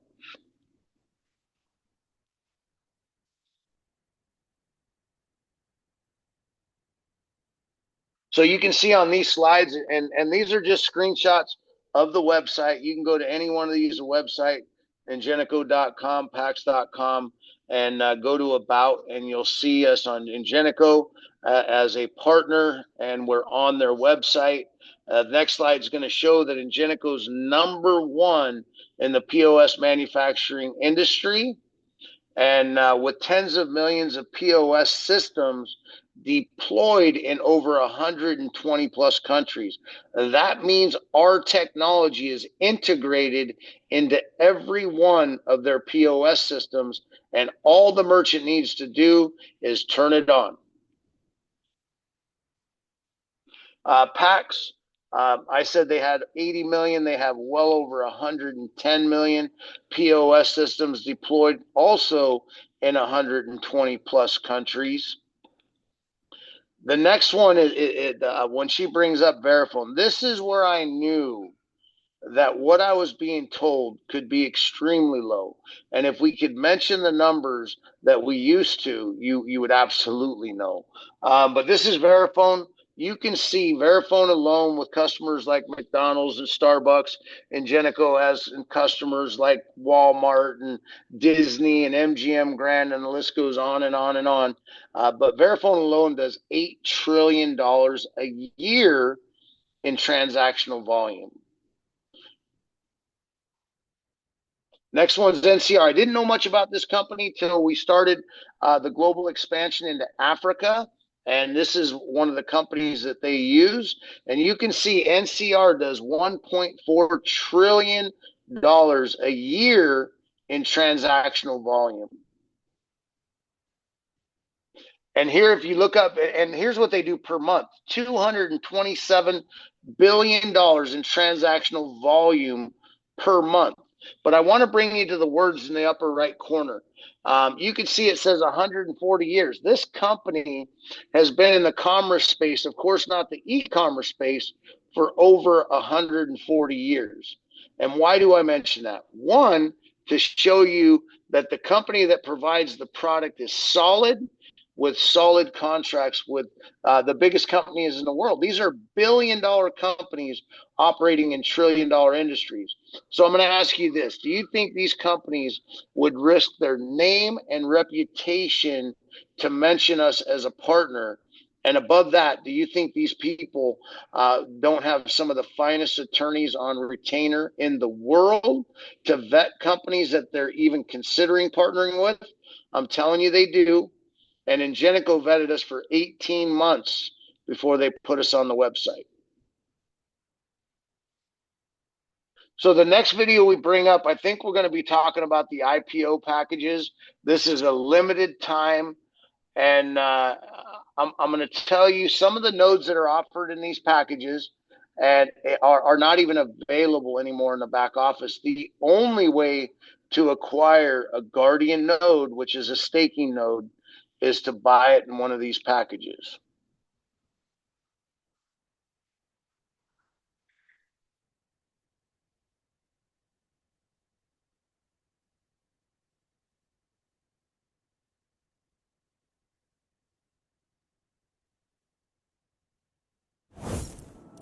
Speaker 1: So you can see on these slides, and these are just screenshots of the website. You can go to any one of these website, ingenico.com, pax.com, and go to About, and you'll see us on Ingenico as a partner, and we're on their website. The next slide is going to show that Ingenico's #1 in the POS manufacturing industry, and with tens of millions of POS systems deployed in over 120 plus countries. That means our technology is integrated into every one of their POS systems, and all the merchant needs to do is turn it on. Pax, I said they had 80 million. They have well over 110 million POS systems deployed, also in 120 plus countries. The next one is when she brings up Verifone. This is where I knew that what I was being told could be extremely low. And if we could mention the numbers that we used to, you would absolutely know. But this is Verifone. You can see Verifone alone with customers like McDonald's and Starbucks, and Ingenico has customers like Walmart and Disney and MGM Grand, and the list goes on and on and on. But Verifone alone does $8 trillion a year in transactional volume. Next one's NCR. I didn't know much about this company till we started the global expansion into Africa. And this is one of the companies that they use. And you can see NCR does $1.4 trillion a year in transactional volume. And here, if you look up, and here's what they do per month, $227 billion in transactional volume per month. But I want to bring you to the words in the upper right corner. You can see it says 140 years. This company has been in the commerce space, of course, not the e-commerce space, for over 140 years. And why do I mention that? One, to show you that the company that provides the product is solid, with solid contracts with the biggest companies in the world. These are billion-dollar companies operating in trillion-dollar industries. So I'm going to ask you this. Do you think these companies would risk their name and reputation to mention us as a partner? And above that, do you think these people don't have some of the finest attorneys on retainer in the world to vet companies that they're even considering partnering with? I'm telling you they do. And Ingenico vetted us for 18 months before they put us on the website. So the next video we bring up, I think we're going to be talking about the IPO packages. This is a limited time. And I'm going to tell you some of the nodes that are offered in these packages and are not even available anymore in the back office. The only way to acquire a Guardian node, which is a staking node, is to buy it in one of these packages.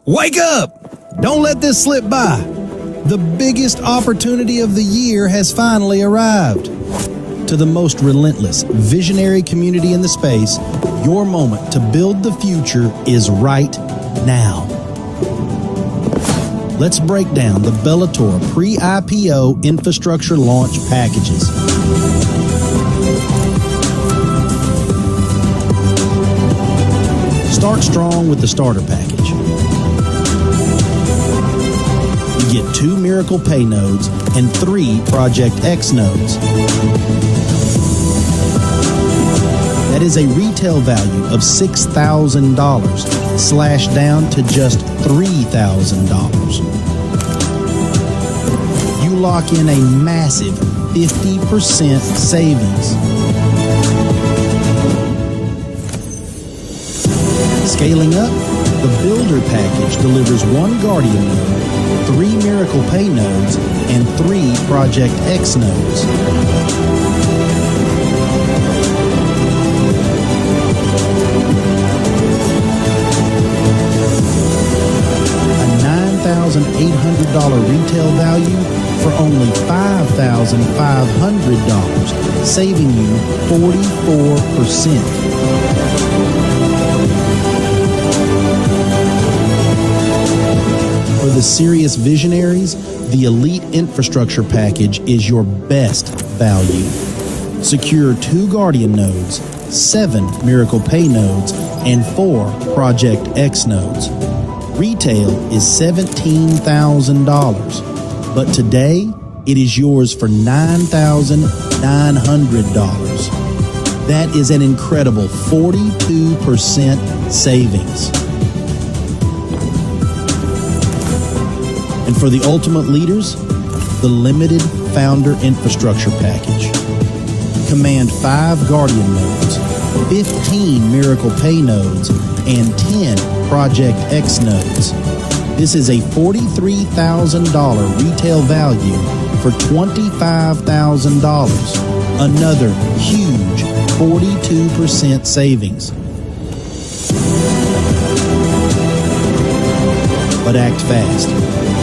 Speaker 8: Wake up! Don't let this slip by. The biggest opportunity of the year has finally arrived. To the most relentless, visionary community in the space, your moment to build the future is right now. Let's break down the Bellator pre-IPO infrastructure launch packages. Start strong with the starter package. You get 2 Miracle Pay nodes and 3 Project X nodes. That is a retail value of $6,000 slashed down to just $3,000. You lock in a massive 50% savings. Scaling up, the Builder package delivers 1 Guardian node, 3 Miracle Pay nodes, and 3 Project X nodes. $9,800 retail value for only $5,500, saving you 44%. For the serious visionaries, the Elite Infrastructure Package is your best value. Secure 2 Guardian nodes, 7 Miracle Pay nodes, and 4 Project X nodes. Retail is $17,000, but today it is yours for $9,900. That is an incredible 42% savings. And for the ultimate leaders, the Limited Founder Infrastructure Package. Command 5 Guardian nodes, 15 Miracle Pay nodes, and 10 Project X nodes. This is a $43,000 retail value for $25,000. Another huge 42% savings. But act fast.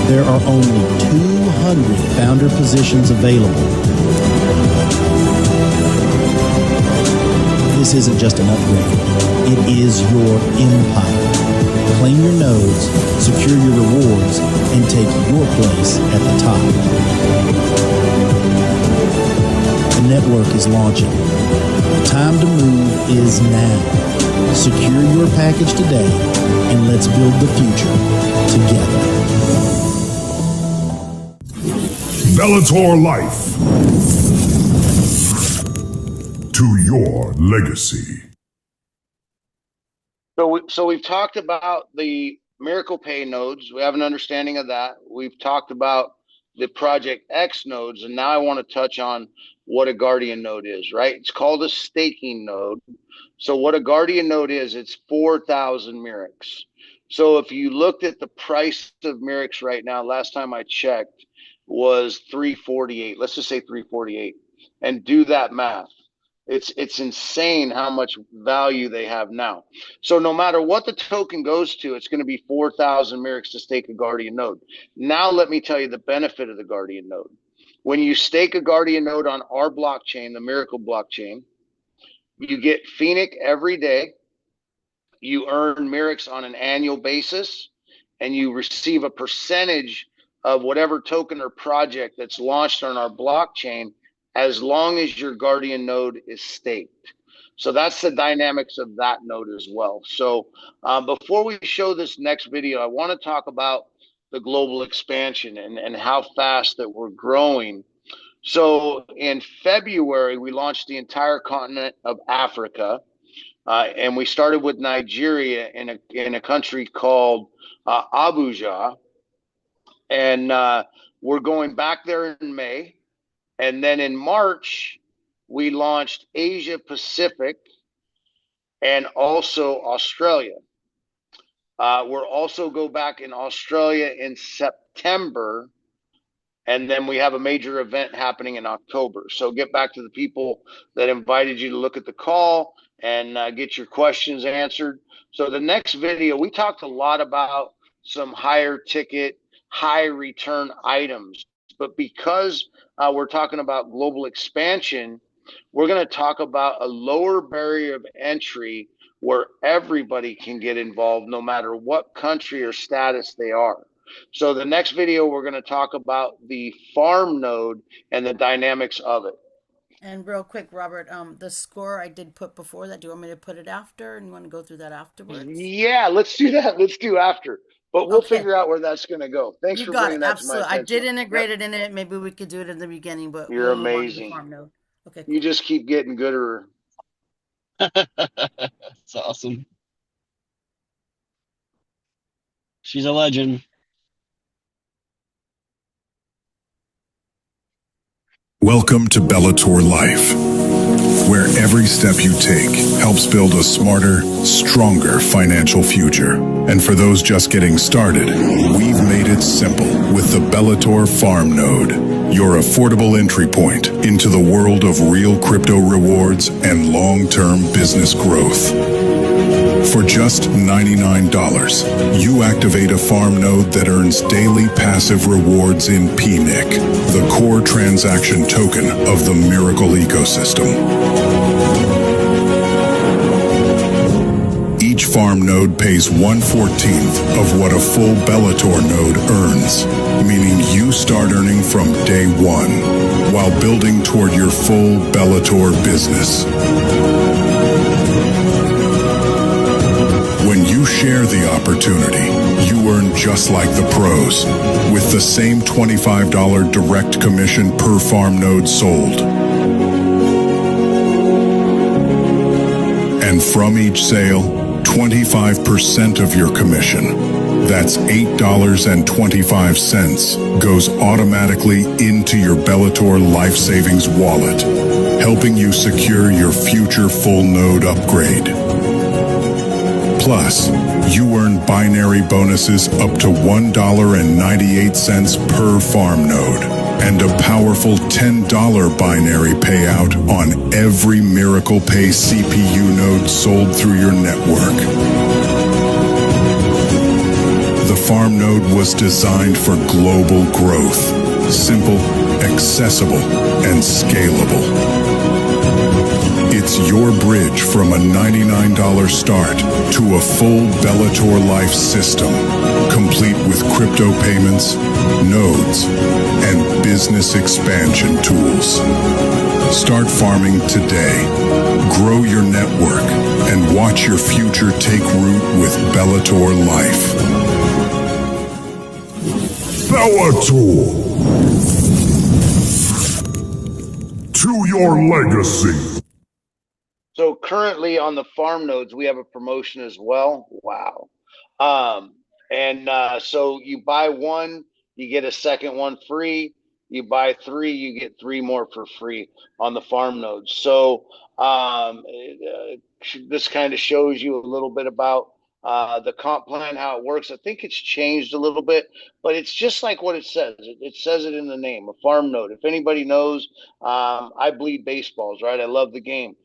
Speaker 8: There are only 200 founder positions available. This isn't just an upgrade. It is your empire. Claim your nodes, secure your rewards, and take your place at the top. The network is launching. The time to move is now. Secure your package today, and let's build the future together.
Speaker 9: Bellator Life. To your legacy.
Speaker 1: So we've talked about the Miracle Pay nodes. We have an understanding of that. We've talked about the Project X nodes, and now I want to touch on what a Guardian node is, right? It's called a staking node. So what a Guardian node is, it's 4,000 Mirics. So if you looked at the price of Mirics right now, last time I checked, was 348. Let's just say 348, and do that math. It's insane how much value they have now. So no matter what the token goes to, it's going to be 4,000 Mirics to stake a Guardian node. Now let me tell you the benefit of the Guardian node. When you stake a Guardian node on our blockchain, the Miracle blockchain, you get Phoenix every day. You earn Mirics on an annual basis, and you receive a percentage of whatever token or project that's launched on our blockchain as long as your Guardian node is staked. So that's the dynamics of that node as well. So before we show this next video, I want to talk about the global expansion and how fast that we're growing. So in February, we launched the entire continent of Africa, and we started with Nigeria in a country called Abuja, and we're going back there in May. And then in March, we launched Asia Pacific and also Australia. We'll also go back in Australia in September, and then we have a major event happening in October. So get back to the people that invited you to look at the call and get your questions answered. So the next video, we talked a lot about some higher ticket, high return items. But because we're talking about global expansion, we're going to talk about a lower barrier of entry where everybody can get involved no matter what country or status they are. So the next video, we're going to talk about the farm node and the dynamics of it.
Speaker 4: And real quick, Robert, the score I did put before that, do you want me to put it after, and you want to go through that afterwards?
Speaker 1: Yeah, let's do that. Let's do after. But we'll
Speaker 4: Okay.
Speaker 1: figure out where that's going to go. Thanks
Speaker 4: You
Speaker 1: for
Speaker 4: got
Speaker 1: bringing
Speaker 4: it.
Speaker 1: that to my
Speaker 4: Absolutely. I
Speaker 1: attention.
Speaker 4: did integrate it in it. Maybe we could do it in the beginning, but
Speaker 1: You're
Speaker 4: we'll move on to the
Speaker 1: amazing.
Speaker 4: farm node. Okay, cool.
Speaker 1: You just keep getting gooder.
Speaker 3: That's awesome. She's a legend.
Speaker 9: Welcome to Bellator Life, where every step you take helps build a smarter, stronger financial future. And for those just getting started, we've made it simple with the Bellator Farm Node, your affordable entry point into the world of real crypto rewards and long-term business growth. For just $99, you activate a farm node that earns daily passive rewards in PNIC, the core transaction token of the Miracle ecosystem. Each farm node pays 1/14 of what a full Bellator node earns, meaning you start earning from day one while building toward your full Bellator business. When you share the opportunity, you earn just like the pros, with the same $25 direct commission per farm node sold. And from each sale, 25% of your commission That's $8.25 goes automatically into your Bellator Life Savings wallet, helping you secure your future full node upgrade. Plus, you earn binary bonuses up to $1.98 per farm node and a powerful $10 binary payout on every Miracle Pay CPU node sold through your network. The farm node was designed for global growth, simple, accessible, and scalable. It's your bridge from a $99 start to a full Bellator Life system, complete with crypto payments, nodes, and business expansion tools. Start farming today. Grow your network and watch your future take root with Bellator Life.
Speaker 10: Bellator! To your legacy!
Speaker 1: So currently on the farm nodes, we have a promotion as well. Wow. So you buy one, you get a second one free. You buy three, you get three more for free on the farm nodes. So this kind of shows you a little bit about the comp plan, how it works. I think it's changed a little bit, but it's just like what it says. It says it in the name, a farm node. If anybody knows, I bleed baseballs, right? I love the game.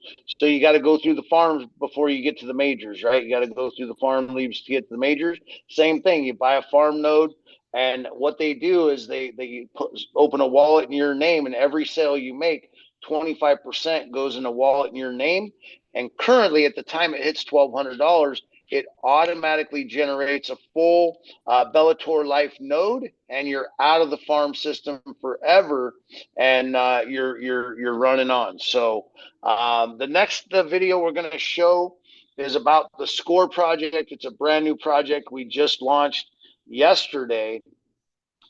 Speaker 1: So you got to go through the farms before you get to the majors, right? You got to go through the farm leagues to get to the majors. Same thing. You buy a farm node, and what they do is they open a wallet in your name, and every sale you make, 25% goes in a wallet in your name. And currently, at the time it hits $1,200, it automatically generates a full Bellator Life node, and you're out of the farm system forever, and you're running on. So the next video we're going to show is about the Score project. It's a brand new project we just launched yesterday.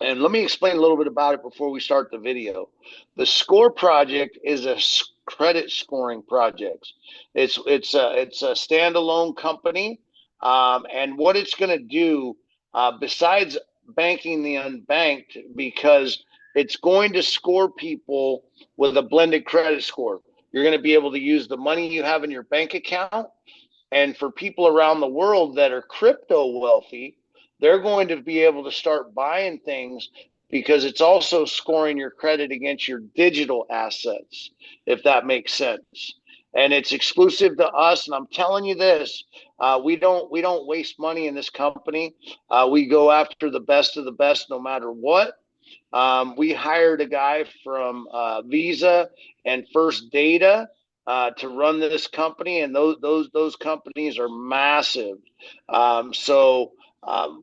Speaker 1: And let me explain a little bit about it before we start the video. The Score project is a credit scoring project. It's a standalone company, and what it's going to do, besides banking the unbanked, because it's going to score people with a blended credit score. You're going to be able to use the money you have in your bank account, and for people around the world that are crypto wealthy, they're going to be able to start buying things because it's also scoring your credit against your digital assets, if that makes sense. And it's exclusive to us. And I'm telling you this, we don't waste money in this company. We go after the best of the best, no matter what. We hired a guy from Visa and First Data to run this company, and those companies are massive.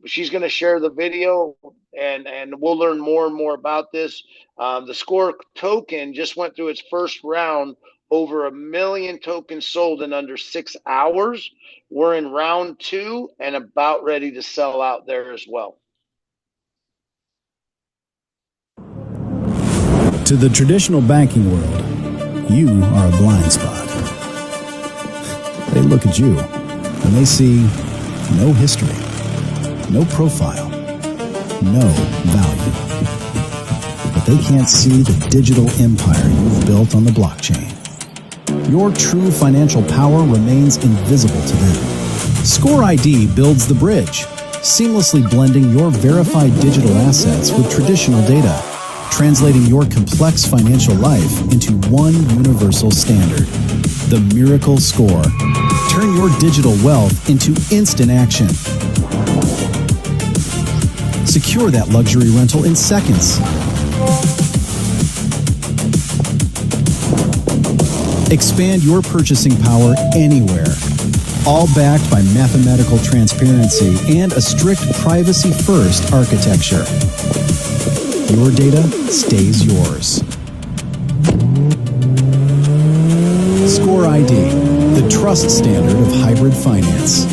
Speaker 1: She's going to share the video, and we'll learn more and more about this. The Score token just went through its first round, over 1 million tokens sold in under 6 hours. We're in round 2 and about ready to sell out there as well.
Speaker 8: To the traditional banking world, you are a blind spot. They look at you and they see no history, no profile, no value. But they can't see the digital empire you've built on the blockchain. Your true financial power remains invisible to them. Score ID builds the bridge, seamlessly blending your verified digital assets with traditional data, translating your complex financial life into one universal standard, the Miracle Score. Turn your digital wealth into instant action. Secure that luxury rental in seconds. Expand your purchasing power anywhere, all backed by mathematical transparency and a strict privacy-first architecture. Your data stays yours. Score ID, the trust standard of hybrid finance.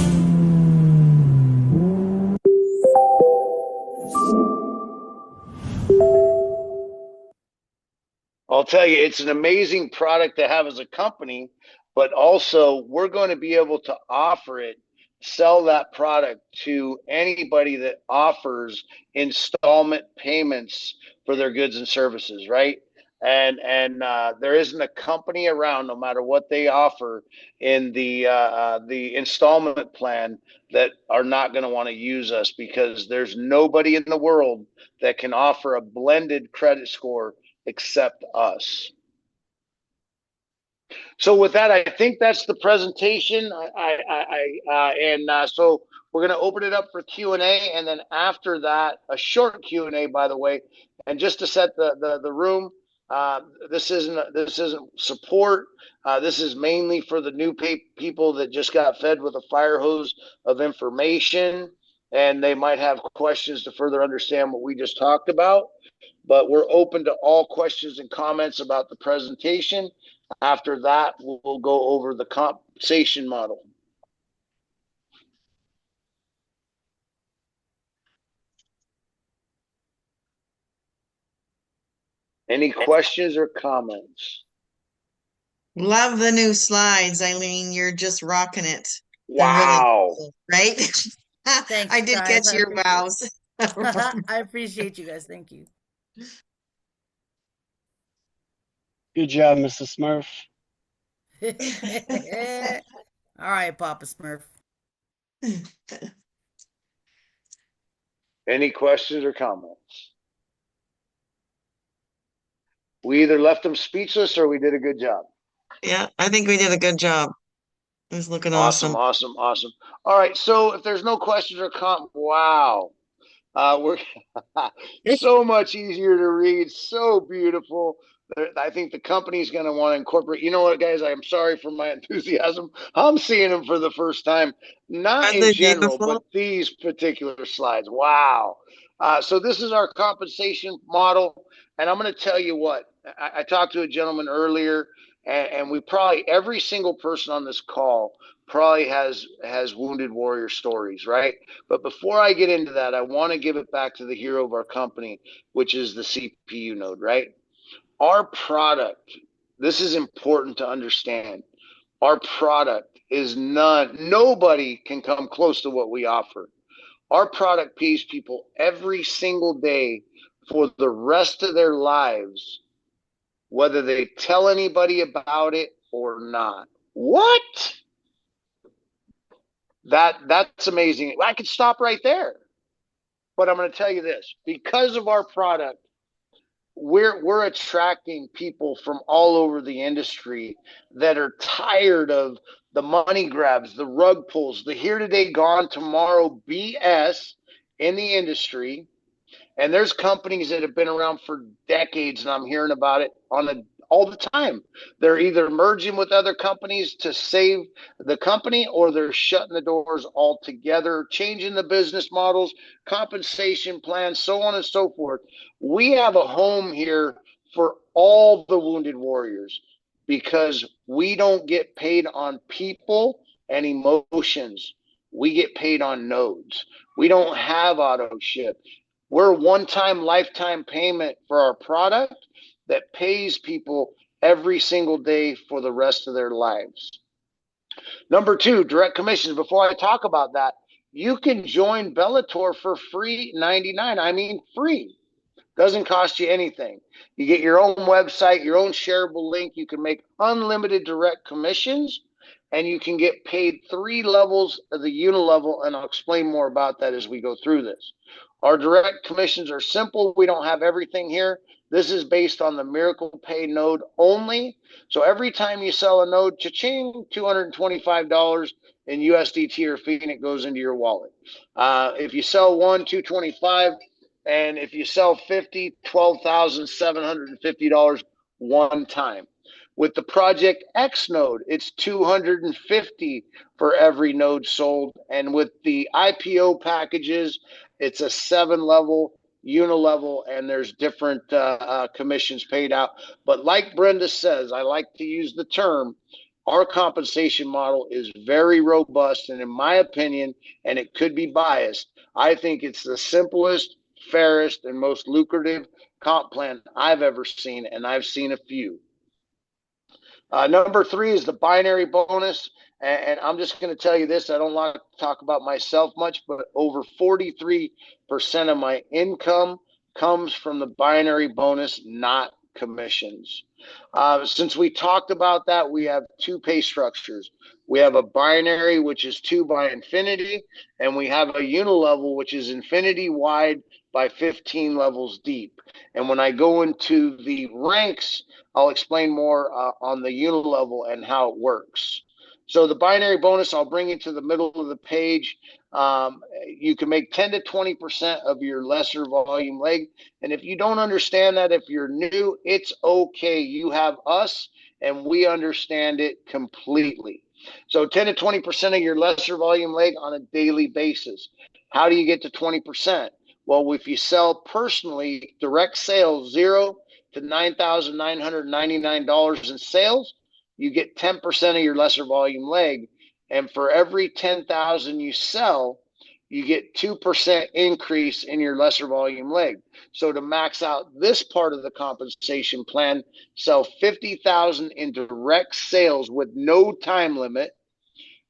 Speaker 1: I'll tell you, it's an amazing product to have as a company, but also we're going to be able to offer it sell that product to anybody that offers installment payments for their goods and services, right? And there isn't a company around, no matter what they offer in the installment plan, that are not going to want to use us, because there's nobody in the world that can offer a blended credit score except us. So with that, I think that's the presentation. So we're going to open it up for Q&A, and then after that, a short Q&A, by the way. And just to set the room, this isn't support. This is mainly for the new people that just got fed with a fire hose of information, and they might have questions to further understand what we just talked about. But we're open to all questions and comments about the presentation. After that, we'll go over the compensation model. Any questions or comments?
Speaker 2: Love the new slides, Eileen. You're just rocking it. They're
Speaker 1: Wow.
Speaker 2: really cool, right?
Speaker 4: Thanks,
Speaker 2: I did
Speaker 4: guys.
Speaker 2: catch your vows.
Speaker 4: I appreciate you guys. Thank you.
Speaker 3: Good job, Mrs. Smurf.
Speaker 4: All right, Papa Smurf.
Speaker 1: Any questions or comments? We either left them speechless or we did a good job.
Speaker 2: Yeah, I think we did a good job. It was looking
Speaker 1: Awesome.
Speaker 2: awesome.
Speaker 1: All right, so if there's no questions or comments, wow. We're so much easier to read, so beautiful. I think the company's going to want to incorporate. You know what, guys? I'm sorry for my enthusiasm. I'm seeing them for the first time, not
Speaker 2: Aren't
Speaker 1: in
Speaker 2: they
Speaker 1: general,
Speaker 2: beautiful?
Speaker 1: but these particular slides. Wow. So this is our compensation model, and I'm going to tell you what. I talked to a gentleman earlier, and we probably, every single person on this call probably has wounded warrior stories, right? But before I get into that, I want to give it back to the hero of our company, which is the CPU node, right? Our product, this is important to understand. Our product is nobody can come close to what we offer. Our product pays people every single day for the rest of their lives, whether they tell anybody about it or not. What? That's amazing. I could stop right there. But I'm going to tell you this, because of our product, we're attracting people from all over the industry that are tired of the money grabs, the rug pulls, the here today, gone tomorrow BS in the industry. And there's companies that have been around for decades, and I'm hearing about it all the time. They're either merging with other companies to save the company, or they're shutting the doors altogether, changing the business models, compensation plans, so on and so forth. We have a home here for all the wounded warriors, because we don't get paid on people and emotions. We get paid on nodes. We don't have auto ship. We're one-time lifetime payment for our product that pays people every single day for the rest of their lives. Number two, direct commissions. Before I talk about that, you can join Bellator for free 99. I mean, free. Doesn't cost you anything. You get your own website, your own shareable link. You can make unlimited direct commissions, and you can get paid 3 levels of the unilevel, and I'll explain more about that as we go through this. Our direct commissions are simple. We don't have everything here. This is based on the Miracle Pay node only. So every time you sell a node, cha-ching, $225 in USDT or fee, and it goes into your wallet. If you sell one, $225. And if you sell 50, $12,750 one time. With the Project X node, it's $250 for every node sold. And with the IPO packages, it's a 7-level unilevel, and there's different commissions paid out. But like Brenda says, I like to use the term, our compensation model is very robust. And in my opinion, and it could be biased, I think it's the simplest, fairest, and most lucrative comp plan I've ever seen, and I've seen a few. Number three is the binary bonus. And I'm just going to tell you this. I don't like to talk about myself much, but over 43% of my income comes from the binary bonus, not commissions. Since we talked about that, we have two pay structures. We have a binary, which is 2 by infinity, and we have a unilevel, which is infinity wide by 15 levels deep. And when I go into the ranks, I'll explain more on the unilevel and how it works. So the binary bonus, I'll bring you to the middle of the page. You can make 10 to 20% of your lesser volume leg. And if you don't understand that, if you're new, it's okay. You have us and we understand it completely. So 10 to 20% of your lesser volume leg on a daily basis. How do you get to 20%? Well, if you sell personally, direct sales, 0 to $9,999 in sales, you get 10% of your lesser volume leg. And for every 10,000 you sell, you get 2% increase in your lesser volume leg. So to max out this part of the compensation plan, sell 50,000 in direct sales with no time limit,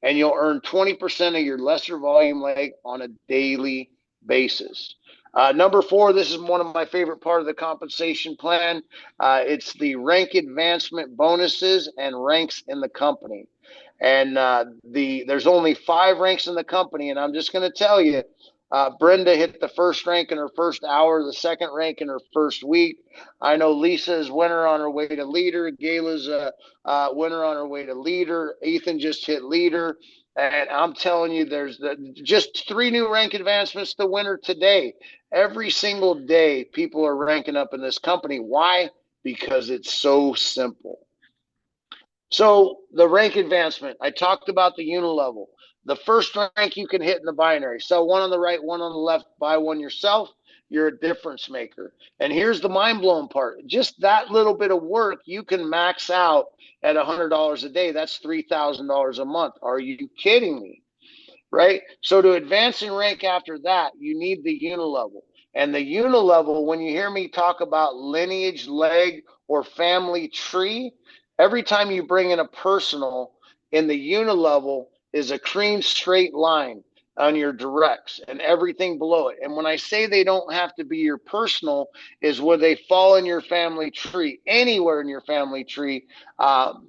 Speaker 1: and you'll earn 20% of your lesser volume leg on a daily basis. Number four, this is one of my favorite part of the compensation plan. It's the advancement bonuses and ranks in the company. And there's only 5 ranks in the company, and I'm just going to tell you, Brenda hit the first rank in her first hour, the second rank in her first week. I know Lisa is winner on her way to leader. Gayla's winner on her way to leader. Ethan just hit leader. And I'm telling you, there's just 3 new rank advancements to winner today. Every single day, people are ranking up in this company. Why? Because it's so simple. So the rank advancement, I talked about the unilevel. The first rank you can hit in the binary. Sell one on the right, one on the left, buy one yourself. You're a difference maker. And here's the mind blowing part. Just that little bit of work, you can max out at $100 a day. That's $3,000 a month. Are you kidding me? Right? So to advance in rank after that, you need the unilevel. And the unilevel, when you hear me talk about lineage, leg, or family tree, every time you bring in a personal, in the unilevel is a cream straight line on your directs and everything below it. And when I say they don't have to be your personal, is where they fall in your family tree. Anywhere in your family tree,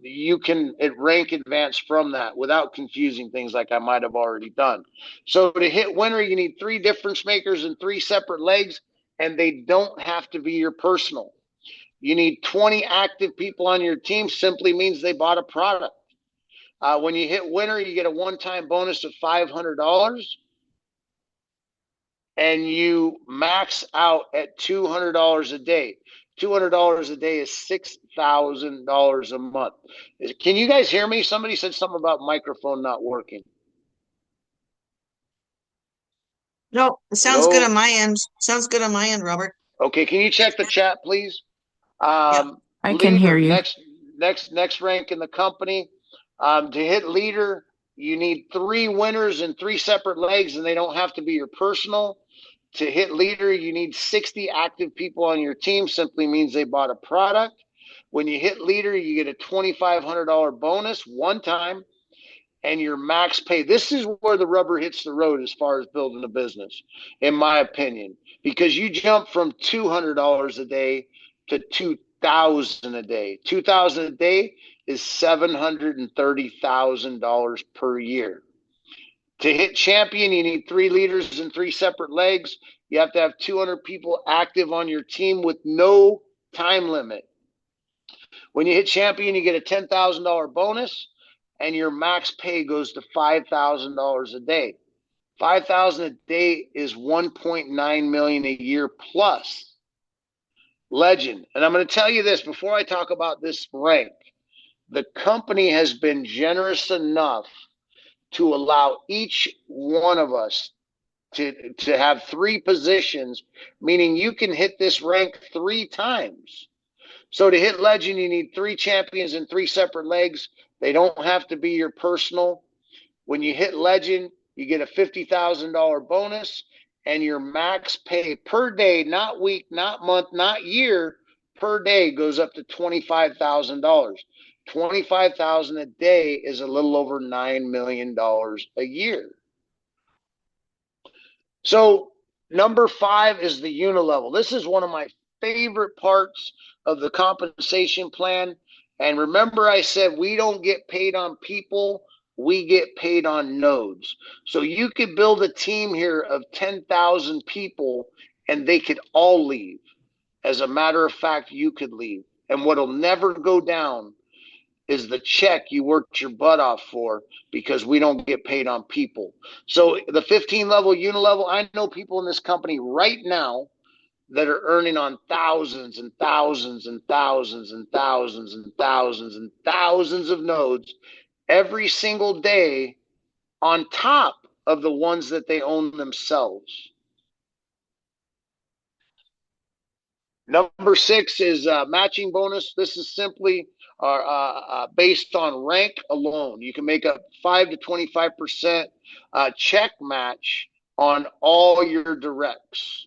Speaker 1: you can rank advance from that without confusing things like I might have already done. So to hit winner, you need 3 difference makers and 3 separate legs, and they don't have to be your personal. You need 20 active people on your team, simply means they bought a product. When you hit winner, you get a one-time bonus of $500, and you max out at $200 a day. $200 a day is $6,000 a month. Can you guys hear me? Somebody said something about microphone not working.
Speaker 2: No, it sounds good on my end. Sounds good on my end, Robert.
Speaker 1: Okay, can you check the chat, please?
Speaker 2: Yeah.
Speaker 11: I can hear you.
Speaker 1: Next rank in the company. To hit leader, you need 3 winners and 3 separate legs, and they don't have to be your personal. To hit leader, you need 60 active people on your team, simply means they bought a product. When you hit leader, you get a $2,500 bonus one time, and your max pay. This is where the rubber hits the road as far as building a business, in my opinion, because you jump from $200 a day to $2,000 a day. $2,000 a day is $730,000 per year. To hit champion, you need 3 leaders and 3 separate legs. You have to have 200 people active on your team with no time limit. When you hit champion, you get a $10,000 bonus, and your max pay goes to $5,000 a day. $5,000 a day is $1.9 million a year plus. Legend. And I'm going to tell you this before I talk about this rank. The company has been generous enough to allow each one of us to have 3 positions, meaning you can hit this rank 3 times. So to hit legend, you need 3 champions and 3 separate legs. They don't have to be your personal. When you hit legend, you get a $50,000 bonus, and your max pay per day, not week, not month, not year, per day goes up to $25,000. $25,000 a day is a little over $9 million a year. So number 5 is the unilevel. This is one of my favorite parts of the compensation plan. And remember, I said we don't get paid on people, we get paid on nodes. So you could build a team here of 10,000 people and they could all leave. As a matter of fact, you could leave. And what'll never go down is the check you worked your butt off for, because we don't get paid on people. So the 15 level unilevel, I know people in this company right now that are earning on thousands and thousands and thousands and thousands and thousands and thousands of nodes every single day on top of the ones that they own themselves. Number 6 is matching bonus. This is simply based on rank alone. You can make a 5 to 25% check match on all your directs.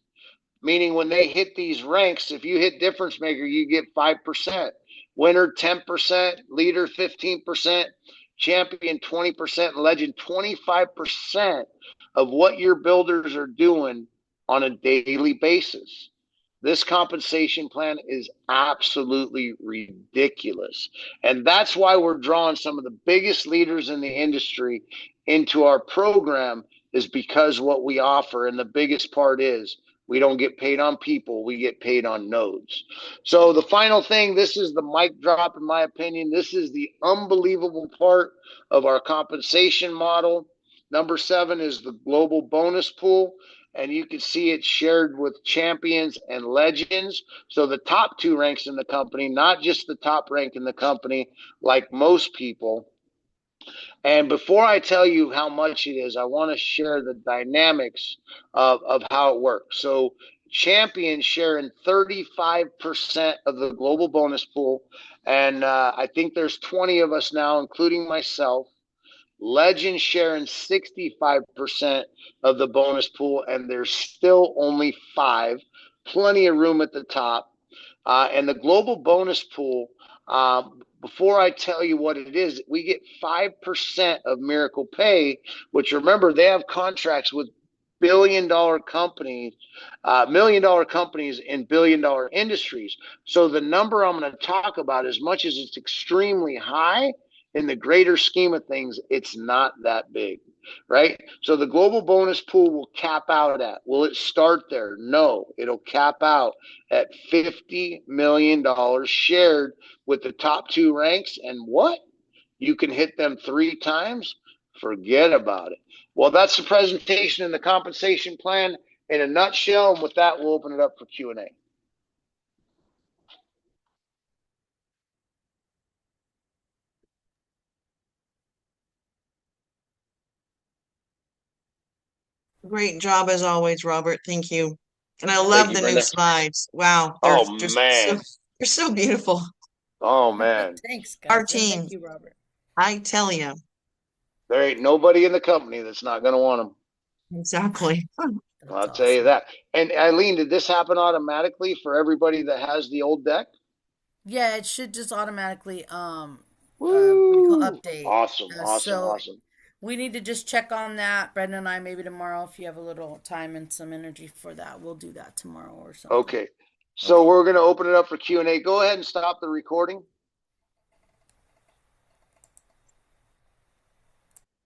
Speaker 1: Meaning when they hit these ranks, if you hit difference maker, you get 5%. Winner 10%, leader 15%, champion 20%, and legend 25% of what your builders are doing on a daily basis. This compensation plan is absolutely ridiculous. And that's why we're drawing some of the biggest leaders in the industry into our program, is because what we offer. And the biggest part is we don't get paid on people, we get paid on nodes. So the final thing, this is the mic drop in my opinion. This is the unbelievable part of our compensation model. Number 7 is the global bonus pool. And you can see it shared with champions and legends. So the top 2 ranks in the company, not just the top rank in the company, like most people. And before I tell you how much it is, I want to share the dynamics of how it works. So champions share in 35% of the global bonus pool. And I think there's 20 of us now, including myself. Legends sharing 65% of the bonus pool, and there's still only 5. Plenty of room at the top. And the global bonus pool, before I tell you what it is, we get 5% of Miracle Pay, which remember, they have contracts with billion-dollar companies, million-dollar companies in billion-dollar industries. So the number I'm going to talk about, as much as it's extremely high, in the greater scheme of things, it's not that big, right? So the global bonus pool will cap out at, will it start there? No, it'll cap out at $50 million shared with the top 2 ranks. And what? You can hit them 3 times? Forget about it. Well, that's the presentation and the compensation plan in a nutshell. And with that, we'll open it up for Q&A.
Speaker 2: Great job as always, Robert. Thank you. And I
Speaker 1: Thank
Speaker 2: love
Speaker 1: you,
Speaker 2: the new
Speaker 1: Brenda.
Speaker 2: slides. Wow, they're
Speaker 1: Oh,
Speaker 2: just
Speaker 1: man.
Speaker 2: they're so beautiful.
Speaker 1: Oh, man.
Speaker 4: Thanks,
Speaker 2: Our
Speaker 4: guys. And
Speaker 2: team,
Speaker 4: thank you, Robert.
Speaker 2: I tell you,
Speaker 1: There ain't nobody in the company that's not going to want them.
Speaker 2: exactly.
Speaker 4: That's
Speaker 1: I'll tell you
Speaker 4: awesome.
Speaker 1: that. And Eileen, did this happen automatically for everybody that has the old deck?
Speaker 4: Yeah, it should just automatically what do you call
Speaker 1: Woo!
Speaker 4: update.
Speaker 1: Awesome, awesome,
Speaker 4: So
Speaker 1: awesome.
Speaker 4: we need to just check on that. Brenda and I, maybe tomorrow, if you have a little time and some energy for that, we'll do that tomorrow or something.
Speaker 1: Okay. So
Speaker 4: Okay.
Speaker 1: we're going to open it up for Q&A. Go ahead and stop the recording.